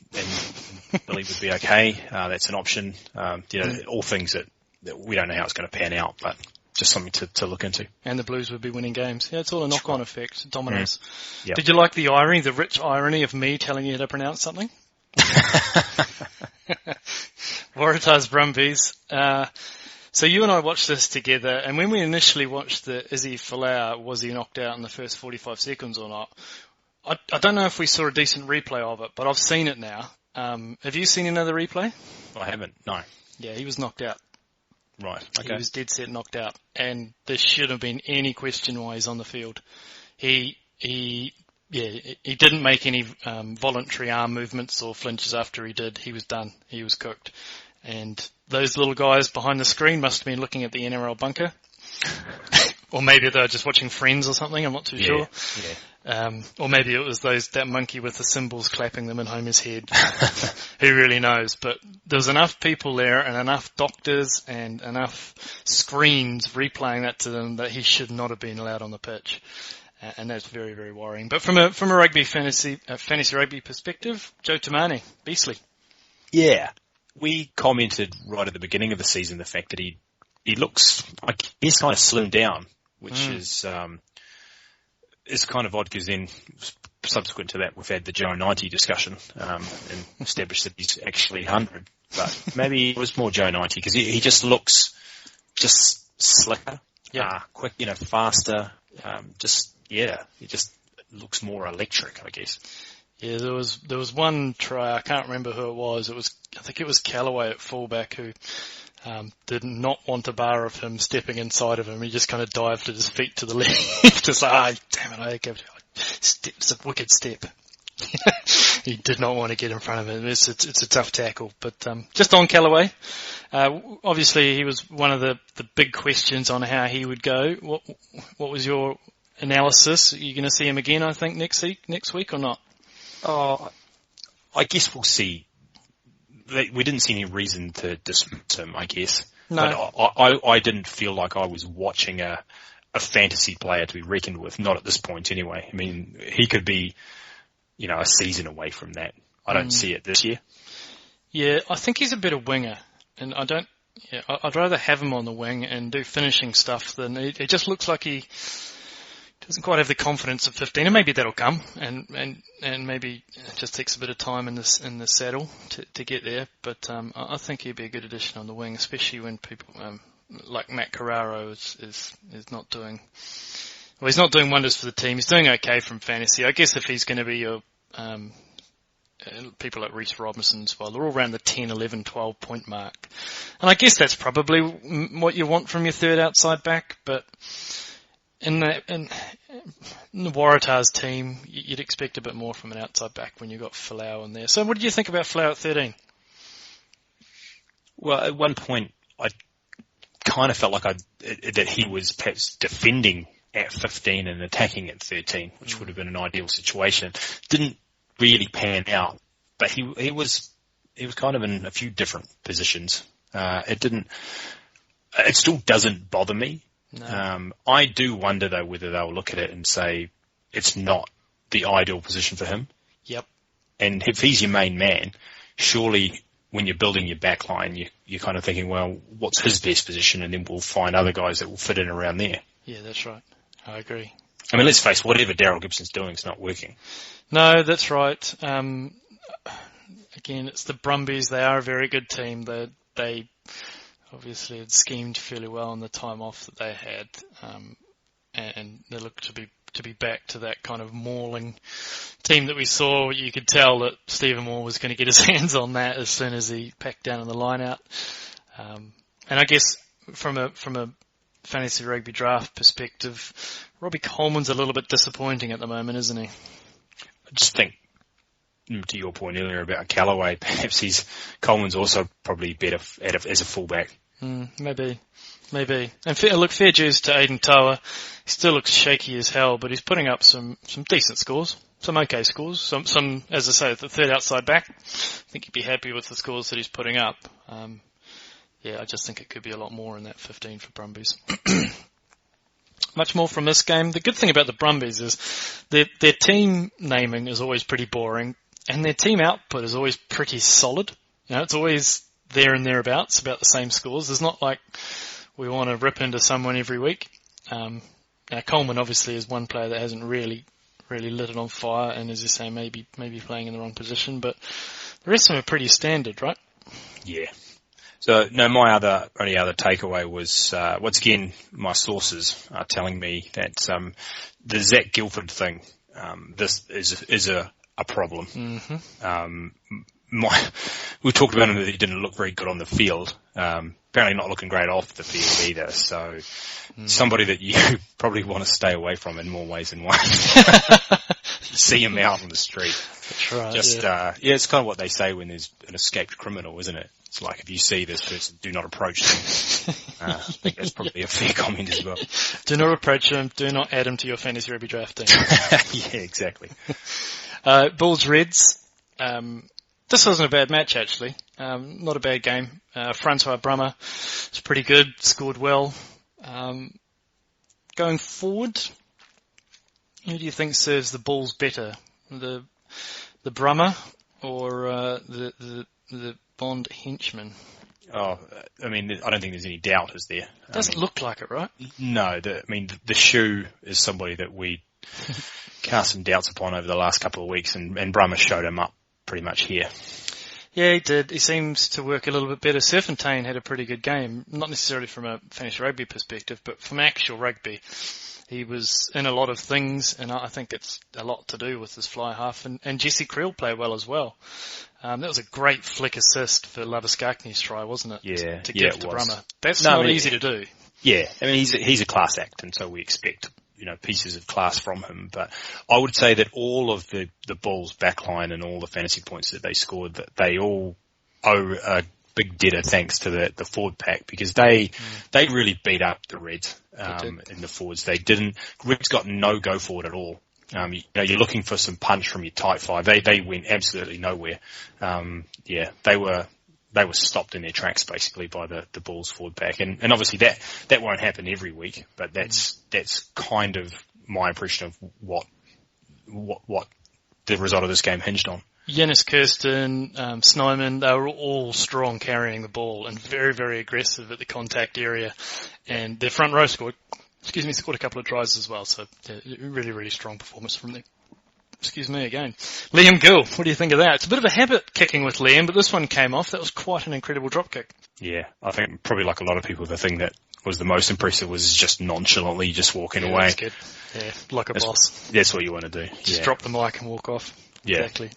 Billy would be okay. That's an option. All things that we don't know how it's going to pan out, but just something to look into. And the Blues would be winning games. Yeah, it's all a knock-on effect. Dominoes. Yep. Did you like the irony, the rich irony of me telling you to pronounce something? Waratahs Brumbies. So you and I watched this together, and when we initially watched the Izzy Folau, was he knocked out in the first 45 seconds or not? I don't know if we saw a decent replay of it, but I've seen it now. Have you seen another replay? I haven't, no. Yeah, he was knocked out. Right, okay. He was dead set knocked out, and there shouldn't have been any question why he's on the field. He didn't make any voluntary arm movements or flinches after he did. He was done. He was cooked. And those little guys behind the screen must have been looking at the NRL bunker. Or maybe they were just watching Friends or something, I'm not too sure. Yeah. Or maybe it was that monkey with the cymbals clapping them in Homer's head. Who really knows? But there was enough people there and enough doctors and enough screens replaying that to them that he should not have been allowed on the pitch. And that's very, very worrying. But from a rugby fantasy rugby perspective, Joe Tamani, beastly. Yeah. We commented right at the beginning of the season the fact that he looks like he's kind of slimmed down, which is kind of odd because then subsequent to that we've had the Joe 90 discussion and established that he's actually 100. But maybe it was more Joe 90 because he just looks just slicker, quick, faster. He just looks more electric, I guess. Yeah, there was one try, I can't remember who it was. I think it was Callaway at fullback who did not want a bar of him stepping inside of him. He just kind of dived at his feet to the left. Just like, damn it, I gave it it's a wicked step. He did not want to get in front of him. It's a tough tackle. But just on Callaway, obviously he was one of the big questions on how he would go. What was your analysis? Are you going to see him again, I think, next week or not? I guess we'll see. We didn't see any reason to dismiss him, I guess. No. But I didn't feel like I was watching a fantasy player to be reckoned with, not at this point anyway. I mean, he could be, a season away from that. I don't see it this year. Yeah, I think he's a better winger, and I'd rather have him on the wing and do finishing stuff than it just looks like he doesn't quite have the confidence of 15, and maybe that'll come, and maybe it just takes a bit of time in the saddle to get there. But I think he'd be a good addition on the wing, especially when people like Matt Carraro is not doing. Well, he's not doing wonders for the team. He's doing okay from fantasy. I guess if he's going to be your people like Reece Robinson as well, they're all around the 10, 11, 12 point mark, and I guess that's probably what you want from your third outside back, but. In the Waratahs team, you'd expect a bit more from an outside back when you've got Folau in there. So what did you think about Folau at 13? Well, at one point, I kind of felt like that he was perhaps defending at 15 and attacking at 13, which would have been an ideal situation. Didn't really pan out, but he was kind of in a few different positions. It still doesn't bother me. No. I do wonder though whether they'll look at it and say it's not the ideal position for him. Yep. And if he's your main man, surely when you're building your back line, you're kind of thinking, well, what's his best position? And then we'll find other guys that will fit in around there. Yeah, that's right. I agree. I mean, let's face it, whatever Daryl Gibson's doing is not working. No, that's right. Again, it's the Brumbies. They are a very good team. They obviously had schemed fairly well in the time off that they had, and they look to be back to that kind of mauling team that we saw. You could tell that Stephen Moore was going to get his hands on that as soon as he packed down in the line out. And I guess from a fantasy rugby draft perspective, Robbie Coleman's a little bit disappointing at the moment, isn't he? I just think, to your point earlier about Callaway, perhaps Coleman's also probably better as a fullback. Maybe. And fair dues to Aiden Toa. He still looks shaky as hell, but he's putting up some decent scores, some okay scores, some, as I say, the third outside back. I think he'd be happy with the scores that he's putting up. I just think it could be a lot more in that 15 for Brumbies. Much more from this game. The good thing about the Brumbies is their team naming is always pretty boring, and their team output is always pretty solid. It's always there and thereabouts, about the same scores. There's not like we want to rip into someone every week. Coleman obviously is one player that hasn't really lit it on fire, and as you say, maybe playing in the wrong position, but the rest of them are pretty standard, right? Yeah. So, no, my only other takeaway was, once again, my sources are telling me that, the Zach Guilford thing, this is a problem. Mm-hmm. We talked about him that he didn't look very good on the field. Apparently not looking great off the field either. So, somebody that you probably want to stay away from in more ways than one. See him out on the street. That's right. It's kind of what they say when there's an escaped criminal, isn't it? It's like, if you see this person, do not approach them. I think that's probably a fair comment as well. Do not approach them. Do not add them to your fantasy rugby draft team. Yeah, exactly. Bulls Reds. This wasn't a bad match, actually. Not a bad game. Francois Brummer was pretty good, scored well. Going forward, who do you think serves the Bulls better? The Brummer or the Bond henchman? Oh, I mean, I don't think there's any doubt, is there? Doesn't look like it, right? No, the shoe is somebody that we cast some doubts upon over the last couple of weeks, and Brummer showed him up pretty much here. Yeah, he did. He seems to work a little bit better. Serfontaine had a pretty good game, not necessarily from a fantasy rugby perspective, but from actual rugby. He was in a lot of things, and I think it's a lot to do with his fly half. And Jesse Creel played well as well. That was a great flick assist for Laviskakni's try, wasn't it? Yeah, to give to Brummer. That's not easy to do. Yeah, I mean, he's a class act, and so we expect, pieces of class from him. But I would say that all of the Bulls backline and all the fantasy points that they scored, that they all owe a big debt of thanks to the forward pack, because they really beat up the Reds in the forwards. Reds got no go forward at all. You're looking for some punch from your tight five. They went absolutely nowhere. They were stopped in their tracks basically by the Bulls forward pack, and obviously that won't happen every week, but that's kind of my impression of what the result of this game hinged on. Yanis Kirsten, Snyman, they were all strong carrying the ball and very, very aggressive at the contact area, and their front row scored a couple of tries as well, so really, really strong performance from them. Excuse me again. Liam Gill, what do you think of that? It's a bit of a habit kicking with Liam, but this one came off. That was quite an incredible drop kick. Yeah, I think probably like a lot of people, the thing that was the most impressive was just nonchalantly just walking away. That's good. Yeah, like a boss. That's what you want to do. Just drop the mic and walk off. Yeah. Exactly.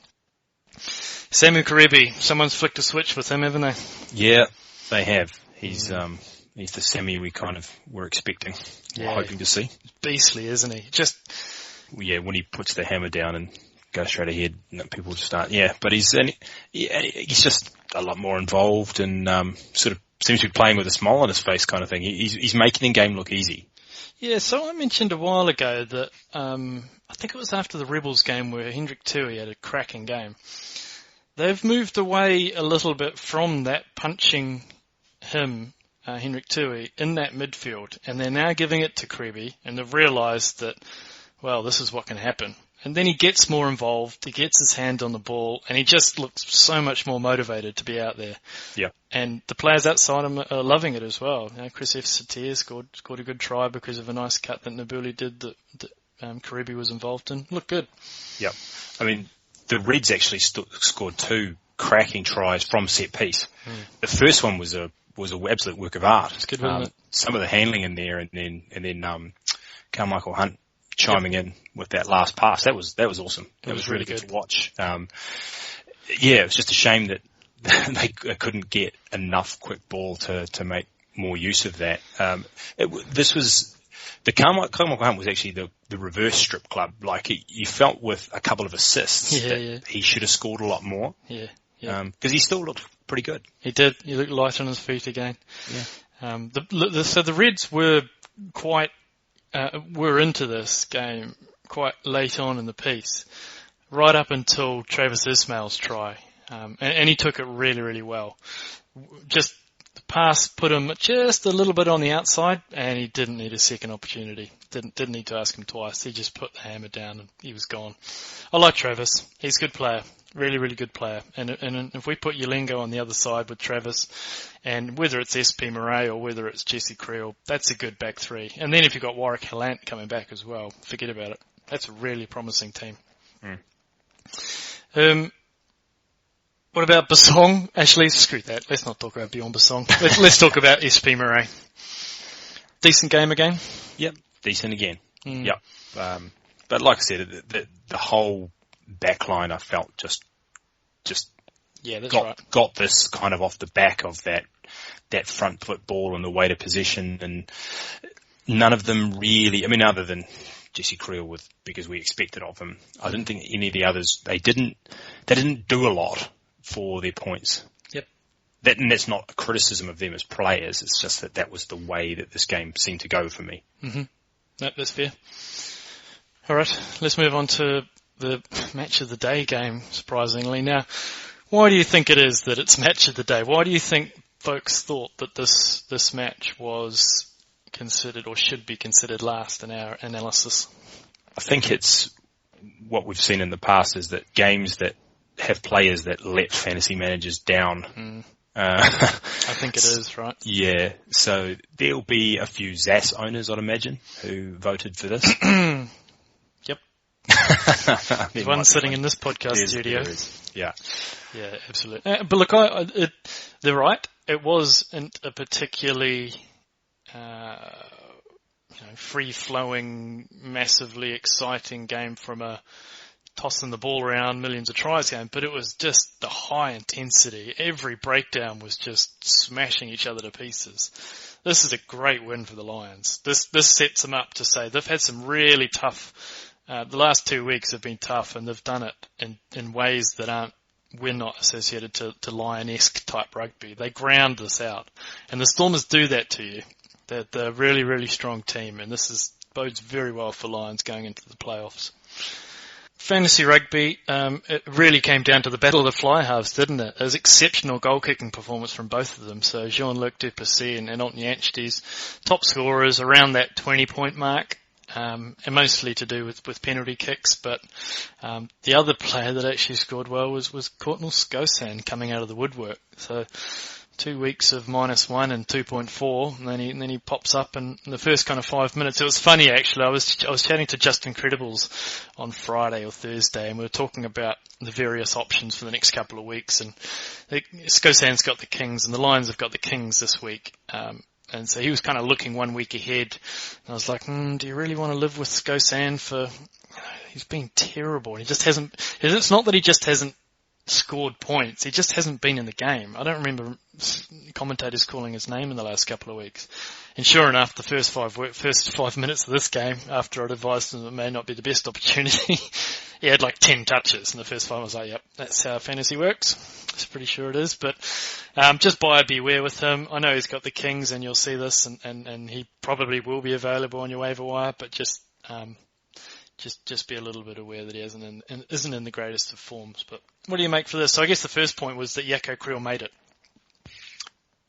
Samu Karebi, someone's flicked a switch with him, haven't they? Yeah, they have. He's the Sammy we kind of were expecting, hoping to see. Beastly, isn't he? When he puts the hammer down and goes straight ahead, people just start. Yeah, but he's just a lot more involved and sort of seems to be playing with a smile on his face, kind of thing. He's making the game look easy. Yeah, so I mentioned a while ago that I think it was after the Rebels game where Hendrik Tui had a cracking game. They've moved away a little bit from that punching him, Hendrik Tui, in that midfield, and they're now giving it to Krebi, and they've realised that, well, this is what can happen. And then he gets more involved, he gets his hand on the ball, and he just looks so much more motivated to be out there. Yeah. And the players outside him are loving it as well. Chris F. Satir scored a good try because of a nice cut that Nabuli did that Karebi was involved in. Looked good. Yeah. I mean, the Reds actually scored two cracking tries from set piece. The first one was an absolute work of art. It's good, wasn't it? Some of the handling in there, and then Carmichael Hunt chiming in with that last pass. That was awesome. That was really good to watch. It was just a shame that they couldn't get enough quick ball to make more use of that. This was the Carmichael Hunt was actually the reverse strip club. Like you felt with a couple of assists he should have scored a lot more. Yeah. Because he still looked pretty good. He did. He looked light on his feet again. Yeah. So the Reds were were into this game quite late on in the piece, right up until Travis Ismail's try, and he took it really, really well. Just the pass put him just a little bit on the outside, and he didn't need a second opportunity. Didn't need to ask him twice. He just put the hammer down, and he was gone. I like Travis. He's a good player. Really, really good player. And if we put Yalengo on the other side with Travis, and whether it's SP Murray or whether it's Jesse Creel, that's a good back three. And then if you've got Warwick Hallant coming back as well, forget about it. That's a really promising team. What about Basong? Actually, screw that. Let's not talk about Beyond Basong. Let's talk about SP Murray. Decent game again? Yep, decent again. Yep. But like I said, the whole backline I felt just got this kind of off the back of that front foot ball and the weighted position, and none of them really, I mean, other than Jesse Creel because we expected of him, I didn't think any of the others, they didn't do a lot for their points. Yep. And that's not a criticism of them as players, it's just that was the way that this game seemed to go for me. Mm-hmm. No, that's fair. Alright, let's move on to the match of the day game, surprisingly. Now, why do you think it is that it's match of the day? Why do you think folks thought that this match was considered or should be considered last in our analysis? I think it's what we've seen in the past is that games that have players that let fantasy managers down. I think it is, right? Yeah, so there'll be a few ZAS owners, I'd imagine, who voted for this. Yep. There's one sitting in this podcast studio. Yeah. Yeah, absolutely. But look, they're right. It wasn't a particularly free-flowing, massively exciting game from a tossing the ball around, millions of tries game, but it was just the high intensity. Every breakdown was just smashing each other to pieces. This is a great win for the Lions. This sets them up to say they've had some really tough, the last 2 weeks have been tough, and they've done it in ways that we're not associated to Lion-esque type rugby. They ground this out. And the Stormers do that to you. They're a really, really strong team, and this bodes very well for Lions going into the playoffs. Fantasy rugby, it really came down to the battle of the fly halves, didn't it? It was exceptional goal-kicking performance from both of them. So Jean-Luc Duplessis and Anton Yanchte's top scorers around that 20-point mark, and mostly to do with penalty kicks. But the other player that actually scored well was Courtnall Skosan coming out of the woodwork. So 2 weeks of -1 and 2.4, and then he pops up in the first kind of 5 minutes. It was funny actually. I was chatting to Justin Credibles on Friday or Thursday, and we were talking about the various options for the next couple of weeks. And Skosan's got the Kings, and the Lions have got the Kings this week. And so he was kind of looking 1 week ahead. And I was like, do you really want to live with Skosan for? He's been terrible. He just hasn't. It's not that he just hasn't scored points. He just hasn't been in the game. I don't remember commentators calling his name in the last couple of weeks. And sure enough, the first 5 minutes of this game, after I'd advised him it may not be the best opportunity, he had like 10 touches in the first 5. I was like, yep, that's how fantasy works. I'm pretty sure it is. But just buyer beware with him. I know he's got the Kings, and you'll see this, and he probably will be available on your waiver wire, but just be a little bit aware that he isn't in the greatest of forms. But what do you make for this? So I guess the first point was that Jacko Creel made it.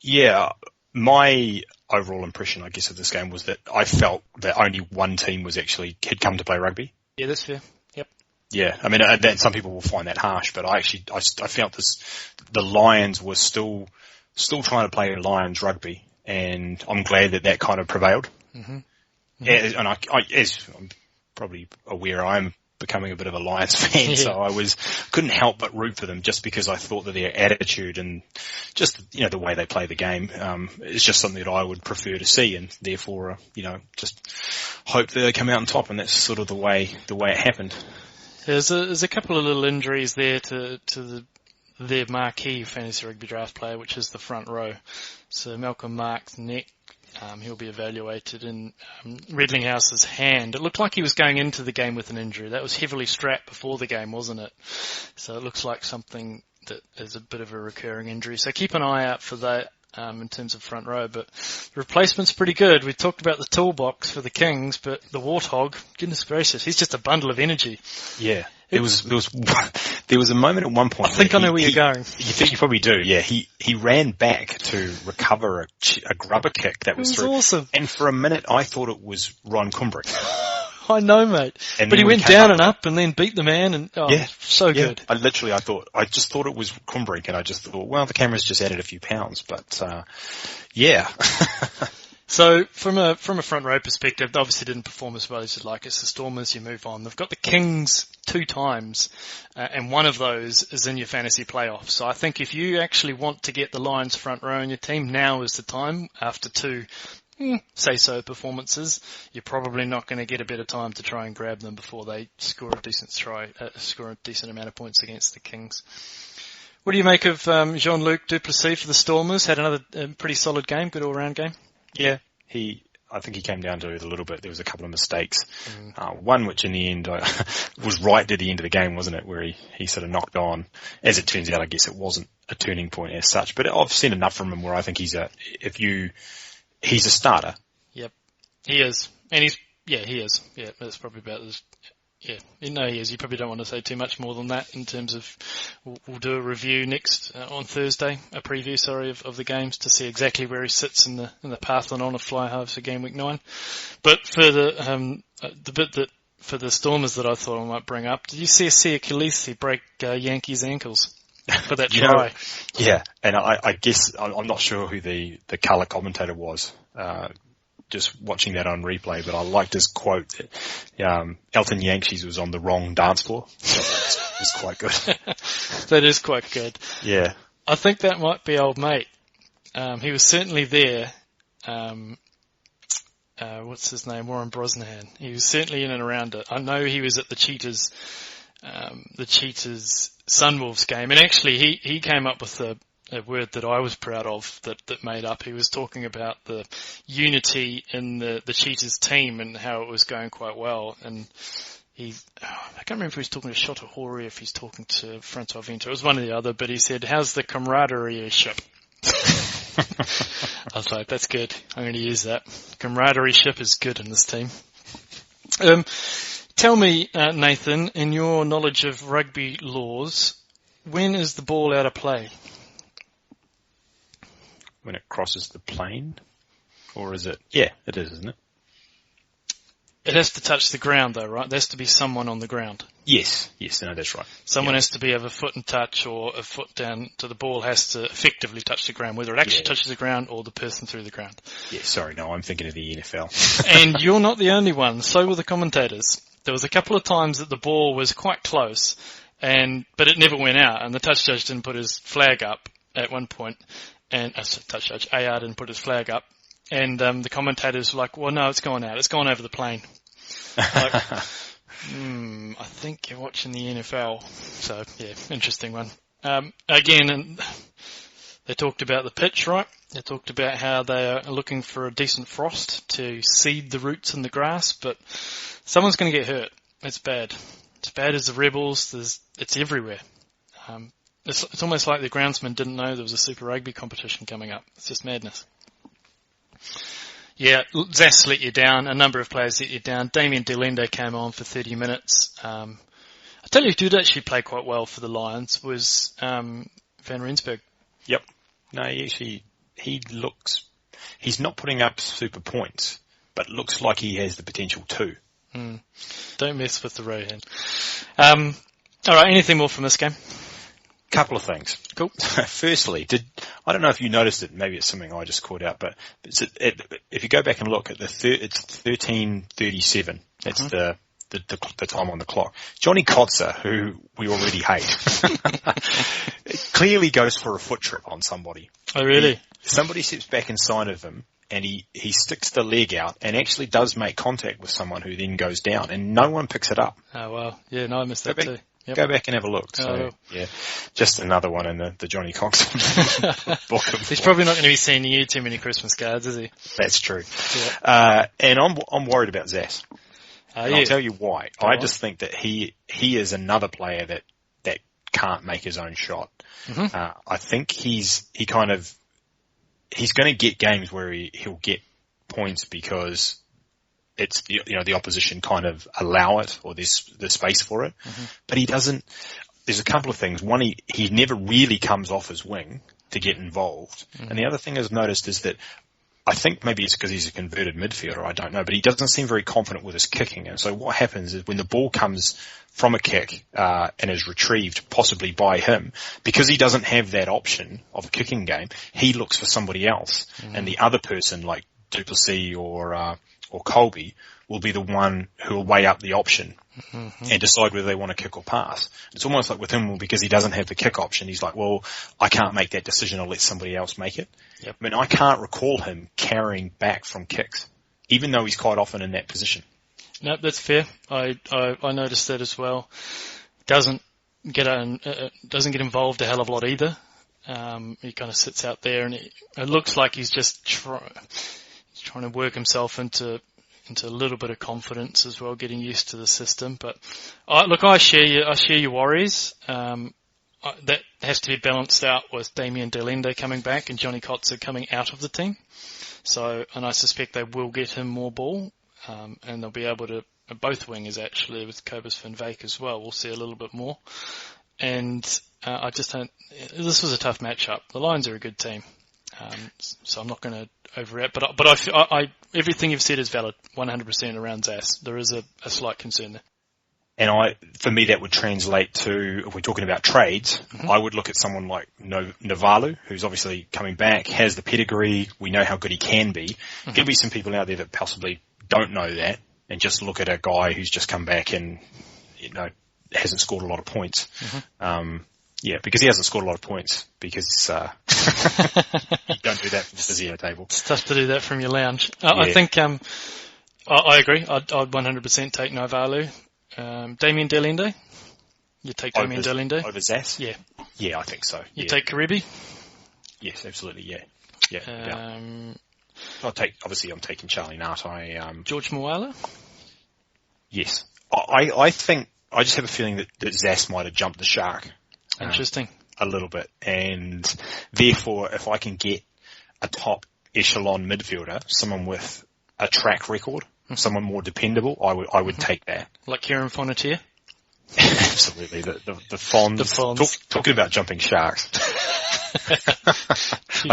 Yeah, my overall impression, I guess, of this game was that I felt that only one team had come to play rugby. Yeah, that's fair. Yep. Yeah, I mean, some people will find that harsh, but I felt the Lions were still trying to play Lions rugby, and I'm glad that kind of prevailed. Mm-hmm. Mm-hmm. And as I'm probably aware, I'm becoming a bit of a Lions fan, so I couldn't help but root for them just because I thought that their attitude and just, the way they play the game, is just something that I would prefer to see, and therefore, just hope that they come out on top, and that's sort of the way it happened. There's a couple of little injuries there to their marquee Fantasy Rugby Draft player, which is the front row. So Malcolm Mark's neck, he'll be evaluated in Redlinghouse's hand. It looked like he was going into the game with an injury. That was heavily strapped before the game, wasn't it? So it looks like something that is a bit of a recurring injury. So keep an eye out for that in terms of front row. But the replacement's pretty good. We talked about the toolbox for the Kings, but the Warthog, goodness gracious, he's just a bundle of energy. Yeah. There was a moment at one point. I think I know where you're going. You think you probably do, yeah. He ran back to recover a grubber kick that was through. Awesome. And for a minute, I thought it was Ron Kumbrick. I know, mate. And but he went down and up and then beat the man and, so good. I just thought it was Kumbrick and I just thought, well, the camera's just added a few pounds, but, yeah. So from a front row perspective, they obviously didn't perform as well as you'd like. It's the Stormers, you move on. They've got the Kings 2 times, and one of those is in your fantasy playoffs. So I think if you actually want to get the Lions front row in your team, now is the time after 2 say-so performances. You're probably not going to get a better time to try and grab them before they score a decent amount of points against the Kings. What do you make of Jean-Luc Duplessis for the Stormers? Had another pretty solid game, good all-round game. Yeah, I think he came down to it a little bit. There was a couple of mistakes. One which in the end was right at the end of the game, wasn't it, where he sort of knocked on. As it turns out, I guess it wasn't a turning point as such, but I've seen enough from him where I think he's a starter. Yep, he is. And he is. Yeah, that's probably about as, yeah, no, he is. You probably don't want to say too much more than that in terms of, we'll do a review next on Thursday, a preview, of the games to see exactly where he sits in the path and on a fly halves for Gameweek 9. But for the bit that, for the Stormers that I thought I might bring up, did you see Sia Khaleesi break Yankees' ankles for that try? Yeah, and I guess, I'm not sure who the colour commentator was, just watching that on replay, but I liked his quote that Elton Yankees was on the wrong dance floor. So it was quite good. That is quite good. Yeah. I think that might be old mate. He was certainly there. What's his name? Warren Brosnahan. He was certainly in and around it. I know he was at the Cheetahs Sunwolves game, and actually he came up with a word that I was proud of that made up. He was talking about the unity in the Cheetahs team and how it was going quite well. And I can't remember if he was talking to Shota Hori or if he's talking to Francois Venter. It was one or the other, but he said, how's the camaraderie-ship? I was like, that's good. I'm going to use that. Camaraderie-ship is good in this team. Tell me, Nathan, in your knowledge of rugby laws, when is the ball out of play? When it crosses the plane? Or is it? Yeah, it is, isn't it? It has to touch the ground though, right? There has to be someone on the ground. Yes, no, that's right. Someone has to be of a foot in touch or a foot down to the ball has to effectively touch the ground, whether it actually touches the ground or the person through the ground. Yeah, sorry, no, I'm thinking of the NFL. And you're not the only one, so were the commentators. There was a couple of times that the ball was quite close, but it never went out, and the touch judge didn't put his flag up at one point. And touch judge AR didn't put his flag up, and the commentators were like, "Well, no, it's gone out. It's gone over the plane." Like, I think you're watching the NFL. So yeah, interesting one. Again, they talked about the pitch, right? They talked about how they are looking for a decent frost to seed the roots in the grass, but someone's going to get hurt. It's bad. It's bad as the Rebels. It's everywhere. It's almost like the groundsman didn't know there was a Super Rugby competition coming up. It's just madness. Yeah, Zas let you down. A number of players let you down. Damien Delende came on for 30 minutes. I tell you who did actually play quite well for the Lions was Van Rensburg. Yep. No, he's not putting up super points, but looks like he has the potential to. Don't mess with the Rohan. All right, anything more from this game? Couple of things. Cool. Firstly, I don't know if you noticed it, maybe it's something I just caught out, but if you go back and look at it's 13:37. That's the time on the clock. Johnny Kotzer, who we already hate, clearly goes for a foot trip on somebody. Oh, really? Somebody steps back inside of him and he sticks the leg out and actually does make contact with someone who then goes down and no one picks it up. Oh, wow. Yeah, no, I missed that too. Yep. Go back and have a look. So, yeah, just another one in the Johnny Cox book. He's probably not going to be sending you too many Christmas cards, is he? That's true. Yeah. And I'm worried about Zas. And I'll tell you why. I just think that he is another player that can't make his own shot. Mm-hmm. I think he's going to get games where he'll get points because it's, the opposition kind of allow it, or there's space for it. Mm-hmm. But he doesn't. There's a couple of things. One, he never really comes off his wing to get involved. Mm-hmm. And the other thing I've noticed is that I think maybe it's because he's a converted midfielder, I don't know, but he doesn't seem very confident with his kicking. And so what happens is when the ball comes from a kick and is retrieved possibly by him, because he doesn't have that option of a kicking game, he looks for somebody else. Mm-hmm. And the other person, like Duplessis or Colby, will be the one who will weigh up the option and decide whether they want to kick or pass. It's almost like with him, because he doesn't have the kick option, he's like, well, I can't make that decision, I'll let somebody else make it. Yep. I mean, I can't recall him carrying back from kicks, even though he's quite often in that position. No, that's fair. I noticed that as well. Doesn't get involved a hell of a lot either. He kind of sits out there, and it looks like he's just trying to work himself into a little bit of confidence as well, getting used to the system. But I share your worries. That has to be balanced out with Damien Delende coming back and Johnny Kotzer coming out of the team. And I suspect they will get him more ball, and they'll be able to, both wingers actually, with Cobus Van Wyk as well, we'll see a little bit more. And I just don't, this was a tough matchup. The Lions are a good team. So I'm not going to overreact, but I everything you've said is valid, 100% around Zas. There is a slight concern there. And for me, that would translate to, if we're talking about trades, I would look at someone like Navalu, who's obviously coming back, has the pedigree, we know how good he can be. There'll be some people out there that possibly don't know that, and just look at a guy who's just come back and, hasn't scored a lot of points. Yeah, because he hasn't scored a lot of points, because you don't do that from the physio table. It's tough to do that from your lounge. I think I agree. I'd 100% take Navalu. Damien Delende? You take Damien Delende? Over Zas? Yeah. Yeah, I think so. You take Karibi? Yes, absolutely, yeah. Yeah. I'm taking Charlie Nartai. George Moala? Yes. I think, I just have a feeling that Zas might have jumped the shark. Interesting. A little bit. And therefore, if I can get a top echelon midfielder, someone with a track record, someone more dependable, I would take that. Like Kieran Fonatia? Absolutely. The Fonz. The Fonz. Talking about jumping sharks. I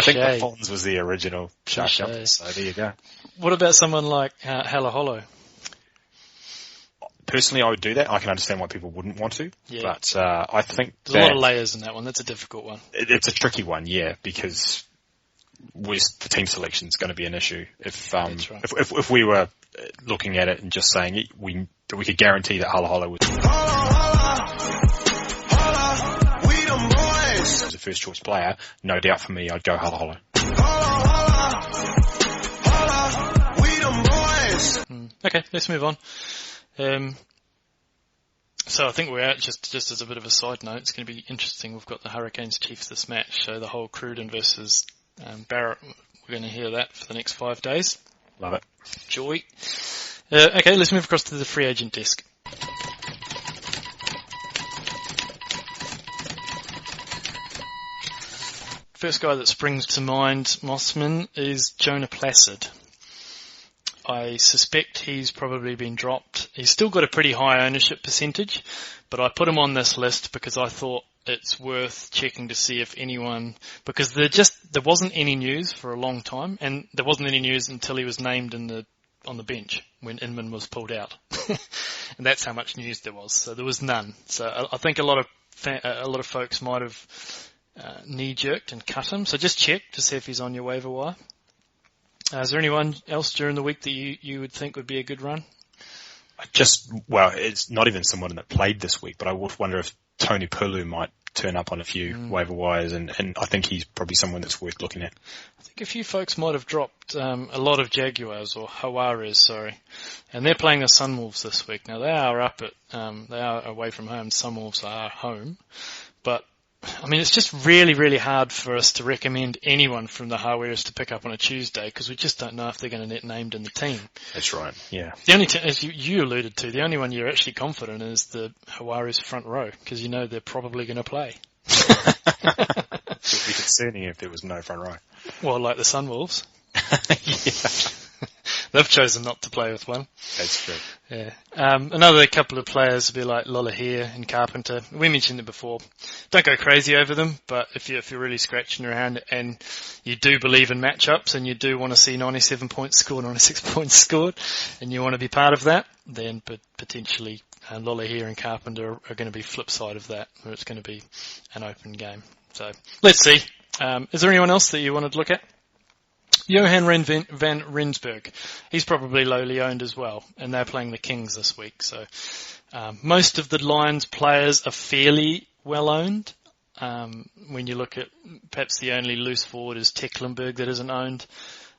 think the Fonz was the original shark jumper, so there you go. What about someone like Halaholo? Personally, I would do that. I can understand why people wouldn't want to. Yeah. But I think there's a lot of layers in that one. That's a difficult one. It's a tricky one, yeah, because the team selection is going to be an issue. If we were looking at it and just saying we could guarantee that Halaholo was a first choice player, no doubt for me, I'd go Halaholo. Okay, let's move on. So I think we're out, just as a bit of a side note, it's going to be interesting. We've got the Hurricanes Chiefs this match, so the whole Cruden versus Barrett, we're going to hear that for the next 5 days. Love it. Joy. Okay, let's move across to the free agent desk. First guy that springs to mind, Mossman, is Jonah Placid. I suspect he's probably been dropped. He's still got a pretty high ownership percentage, but I put him on this list because I thought it's worth checking to see if anyone, because there wasn't any news for a long time, and there wasn't any news until he was named on the bench when Inman was pulled out. And that's how much news there was. So there was none. So I think a lot of folks might have knee-jerked and cut him. So just check to see if he's on your waiver wire. Is there anyone else during the week that you would think would be a good run? It's not even someone that played this week, but I would wonder if Tony Pulu might turn up on a few waiver wires, and I think he's probably someone that's worth looking at. I think a few folks might have dropped a lot of Jaguars or Hawares, sorry, and they're playing the Sunwolves this week. Now they are they are away from home. Sunwolves are home, but I mean it's just really, really hard for us to recommend anyone from the Hawares to pick up on a Tuesday because we just don't know if they're going to get named in the team. That's right. Yeah. The only, as you alluded to, the only one you're actually confident in is the Hawares front row because you know they're probably going to play. It would be concerning if there was no front row. Well, like the Sunwolves. Yeah. They've chosen not to play with one. That's true. Yeah. Another couple of players would be like Lolohea and Carpenter. We mentioned it before. Don't go crazy over them, but if you're really scratching around and you do believe in matchups and you do want to see 97 points scored, 96 points scored, and you want to be part of that, then potentially Lolohea and Carpenter are going to be flip side of that, where it's going to be an open game. So let's see. Is there anyone else that you wanted to look at? Johan van Rensburg. He's probably lowly owned as well, and they're playing the Kings this week. So most of the Lions players are fairly well owned. When you look at perhaps the only loose forward is Tecklenburg that isn't owned.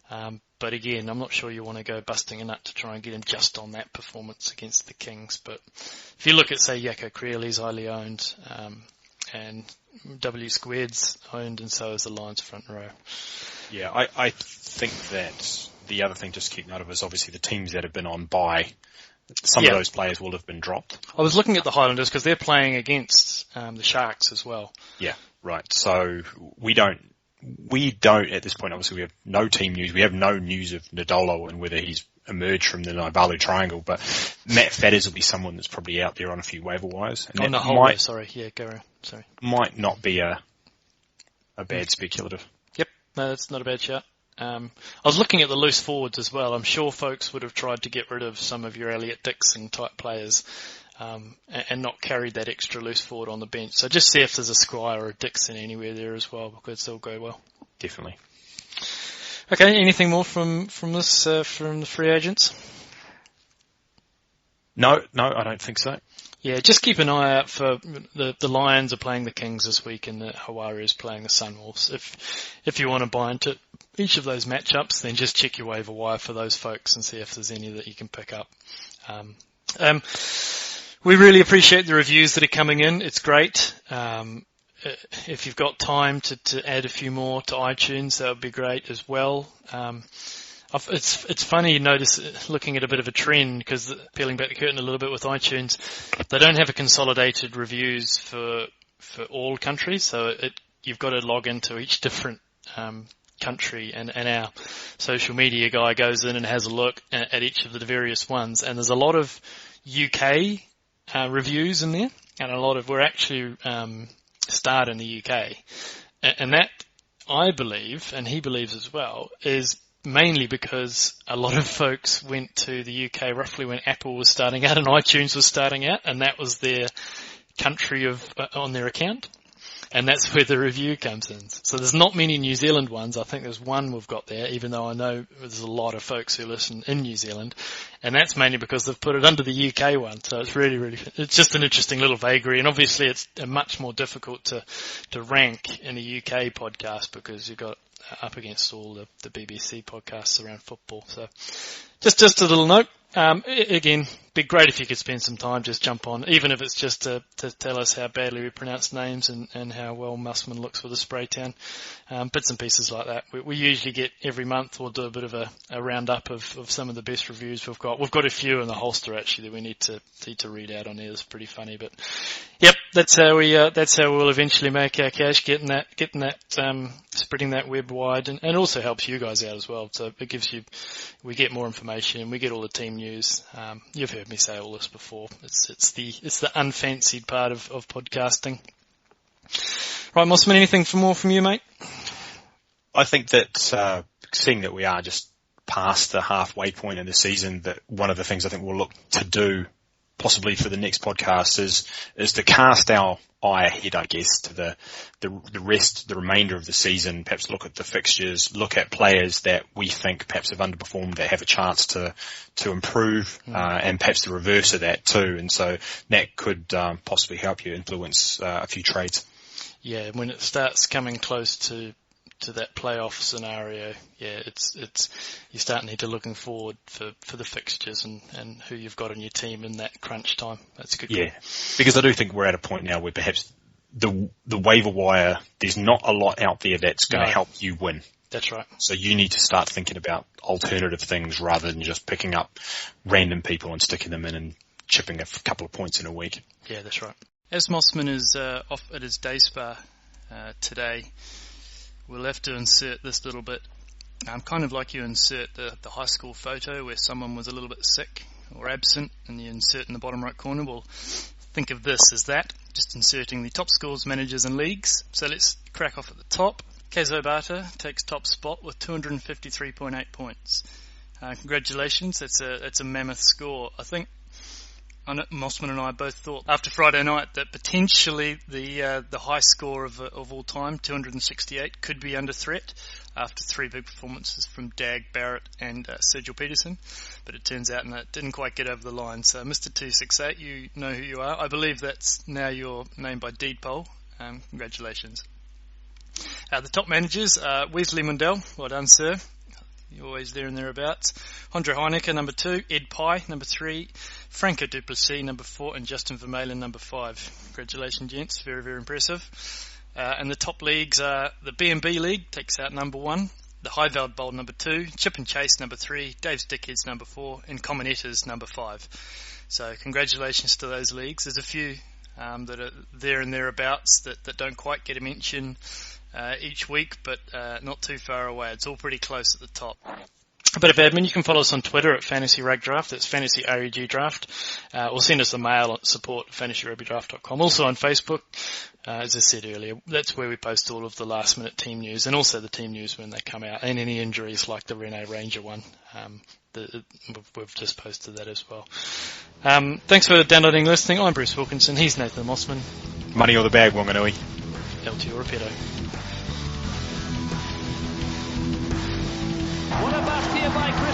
But again, I'm not sure you want to go busting a nut to try and get him just on that performance against the Kings. But if you look at, say, Yako Creeley's highly owned, and W Squared's owned, and so is the Lions front row. Yeah, I think that the other thing just to keep note of is obviously the teams that have been on bye. Some of those players will have been dropped. I was looking at the Highlanders because they're playing against the Sharks as well. Yeah, right. So we don't at this point, obviously we have no team news. We have no news of Nadolo and whether he's emerged from the Naivalu triangle, but Matt Fadders will be someone that's probably out there on a few waiver wires. And the whole way, sorry. Yeah, go around. Sorry. Might not be a bad speculative. Yep, no, that's not a bad shout. I was looking at the loose forwards as well. I'm sure folks would have tried to get rid of some of your Elliot Dixon type players and not carried that extra loose forward on the bench. So just see if there's a Squire or a Dixon anywhere there as well, because they'll go well. Definitely. Okay, anything more from this from the free agents? No, I don't think so. Yeah, just keep an eye out for the Lions are playing the Kings this week and the Hawaii is playing the Sunwolves. If you want to buy into each of those matchups, then just check your waiver wire for those folks and see if there's any that you can pick up. We really appreciate the reviews that are coming in. It's great. If you've got time to add a few more to iTunes, that would be great as well. It's funny you notice looking at a bit of a trend because peeling back the curtain a little bit with iTunes, they don't have a consolidated reviews for all countries, so you've got to log into each different country, and our social media guy goes in and has a look at each of the various ones, and there's a lot of UK reviews in there, and we're actually starred in the UK, and that I believe, and he believes as well, is mainly because a lot of folks went to the UK roughly when Apple was starting out and iTunes was starting out, and that was their country on their account. And that's where the review comes in. So there's not many New Zealand ones. I think there's one we've got there, even though I know there's a lot of folks who listen in New Zealand. And that's mainly because they've put it under the UK one. So it's really, really, it's just an interesting little vagary. And obviously it's much more difficult to rank in a UK podcast because you've got up against all the BBC podcasts around football. So just a little note. Again, be great if you could spend some time, just jump on, even if it's just to tell us how badly we pronounce names and how well Mussman looks with a spray tan. Bits and pieces like that. We usually get every month, we'll do a bit of a roundup of some of the best reviews we've got. We've got a few in the holster actually that we need to read out on there. It's pretty funny, but yep, that's how we'll eventually make our cash, getting that, spreading that web wide, and also helps you guys out as well. So it we get more information, we get all the team news. You've heard me say all this before. It's the unfancied part of podcasting. Right, Mossman, anything more from you, mate? I think that seeing that we are just past the halfway point in the season, that one of the things I think we'll look to do possibly for the next podcast is to cast our eye ahead, I guess, to the remainder of the season, perhaps look at the fixtures, look at players that we think perhaps have underperformed that have a chance to improve, and perhaps the reverse of that too. And so that could possibly help you influence a few trades. Yeah, when it starts coming close to that playoff scenario, yeah, it's you start need to looking forward for the fixtures and who you've got on your team in that crunch time. That's a good. Yeah, because I do think we're at a point now where perhaps the waiver wire, there's not a lot out there that's going to help you win. That's right. So you need to start thinking about alternative things rather than just picking up random people and sticking them in and chipping a couple of points in a week. Yeah, that's right. As Mossman is off at his day spa today, we'll have to insert this little bit. Kind of like you insert the high school photo where someone was a little bit sick or absent, and you insert in the bottom right corner. Well, think of this as that, just inserting the top scores, managers and leagues. So let's crack off at the top. Kezo Bata takes top spot with 253.8 points. Congratulations, that's a mammoth score. I think Mossman and I both thought after Friday night that potentially the high score of all time, 268, could be under threat after three big performances from Dagg, Barrett and Sergeal Petersen, but it turns out that didn't quite get over the line. So Mr. 268, you know who you are. I believe that's now your name by deed poll. Congratulations. The top managers, Wesley Mundell, well done sir, you're always there and thereabouts. Andre Heineke, number 2, Ed Pye, number 3, Franco Duplessis, number 4, and Justin Vermeulen, number 5. Congratulations gents, very, very impressive. And the top leagues are the B&B League, takes out number 1, the Highveld Bowl, number 2, Chip and Chase, number 3, Dave's Dickheads, number 4, and Commonettas, number 5. So congratulations to those leagues. There's a few that are there and thereabouts that don't quite get a mention each week, but not too far away. It's all pretty close at the top. A bit of admin, you can follow us on Twitter at Fantasy Rug Draft, that's Fantasy RUG Draft, or send us a mail at support@fantasyrugbydraft.com. Also on Facebook, as I said earlier, that's where we post all of the last minute team news, and also the team news when they come out, and any injuries like the Rene Ranger one. We've just posted that as well. Thanks for downloading and listening. I'm Bruce Wilkinson, he's Nathan Mossman. Money or the bag, Wanganui. LT or Rapido. What a basket by Chris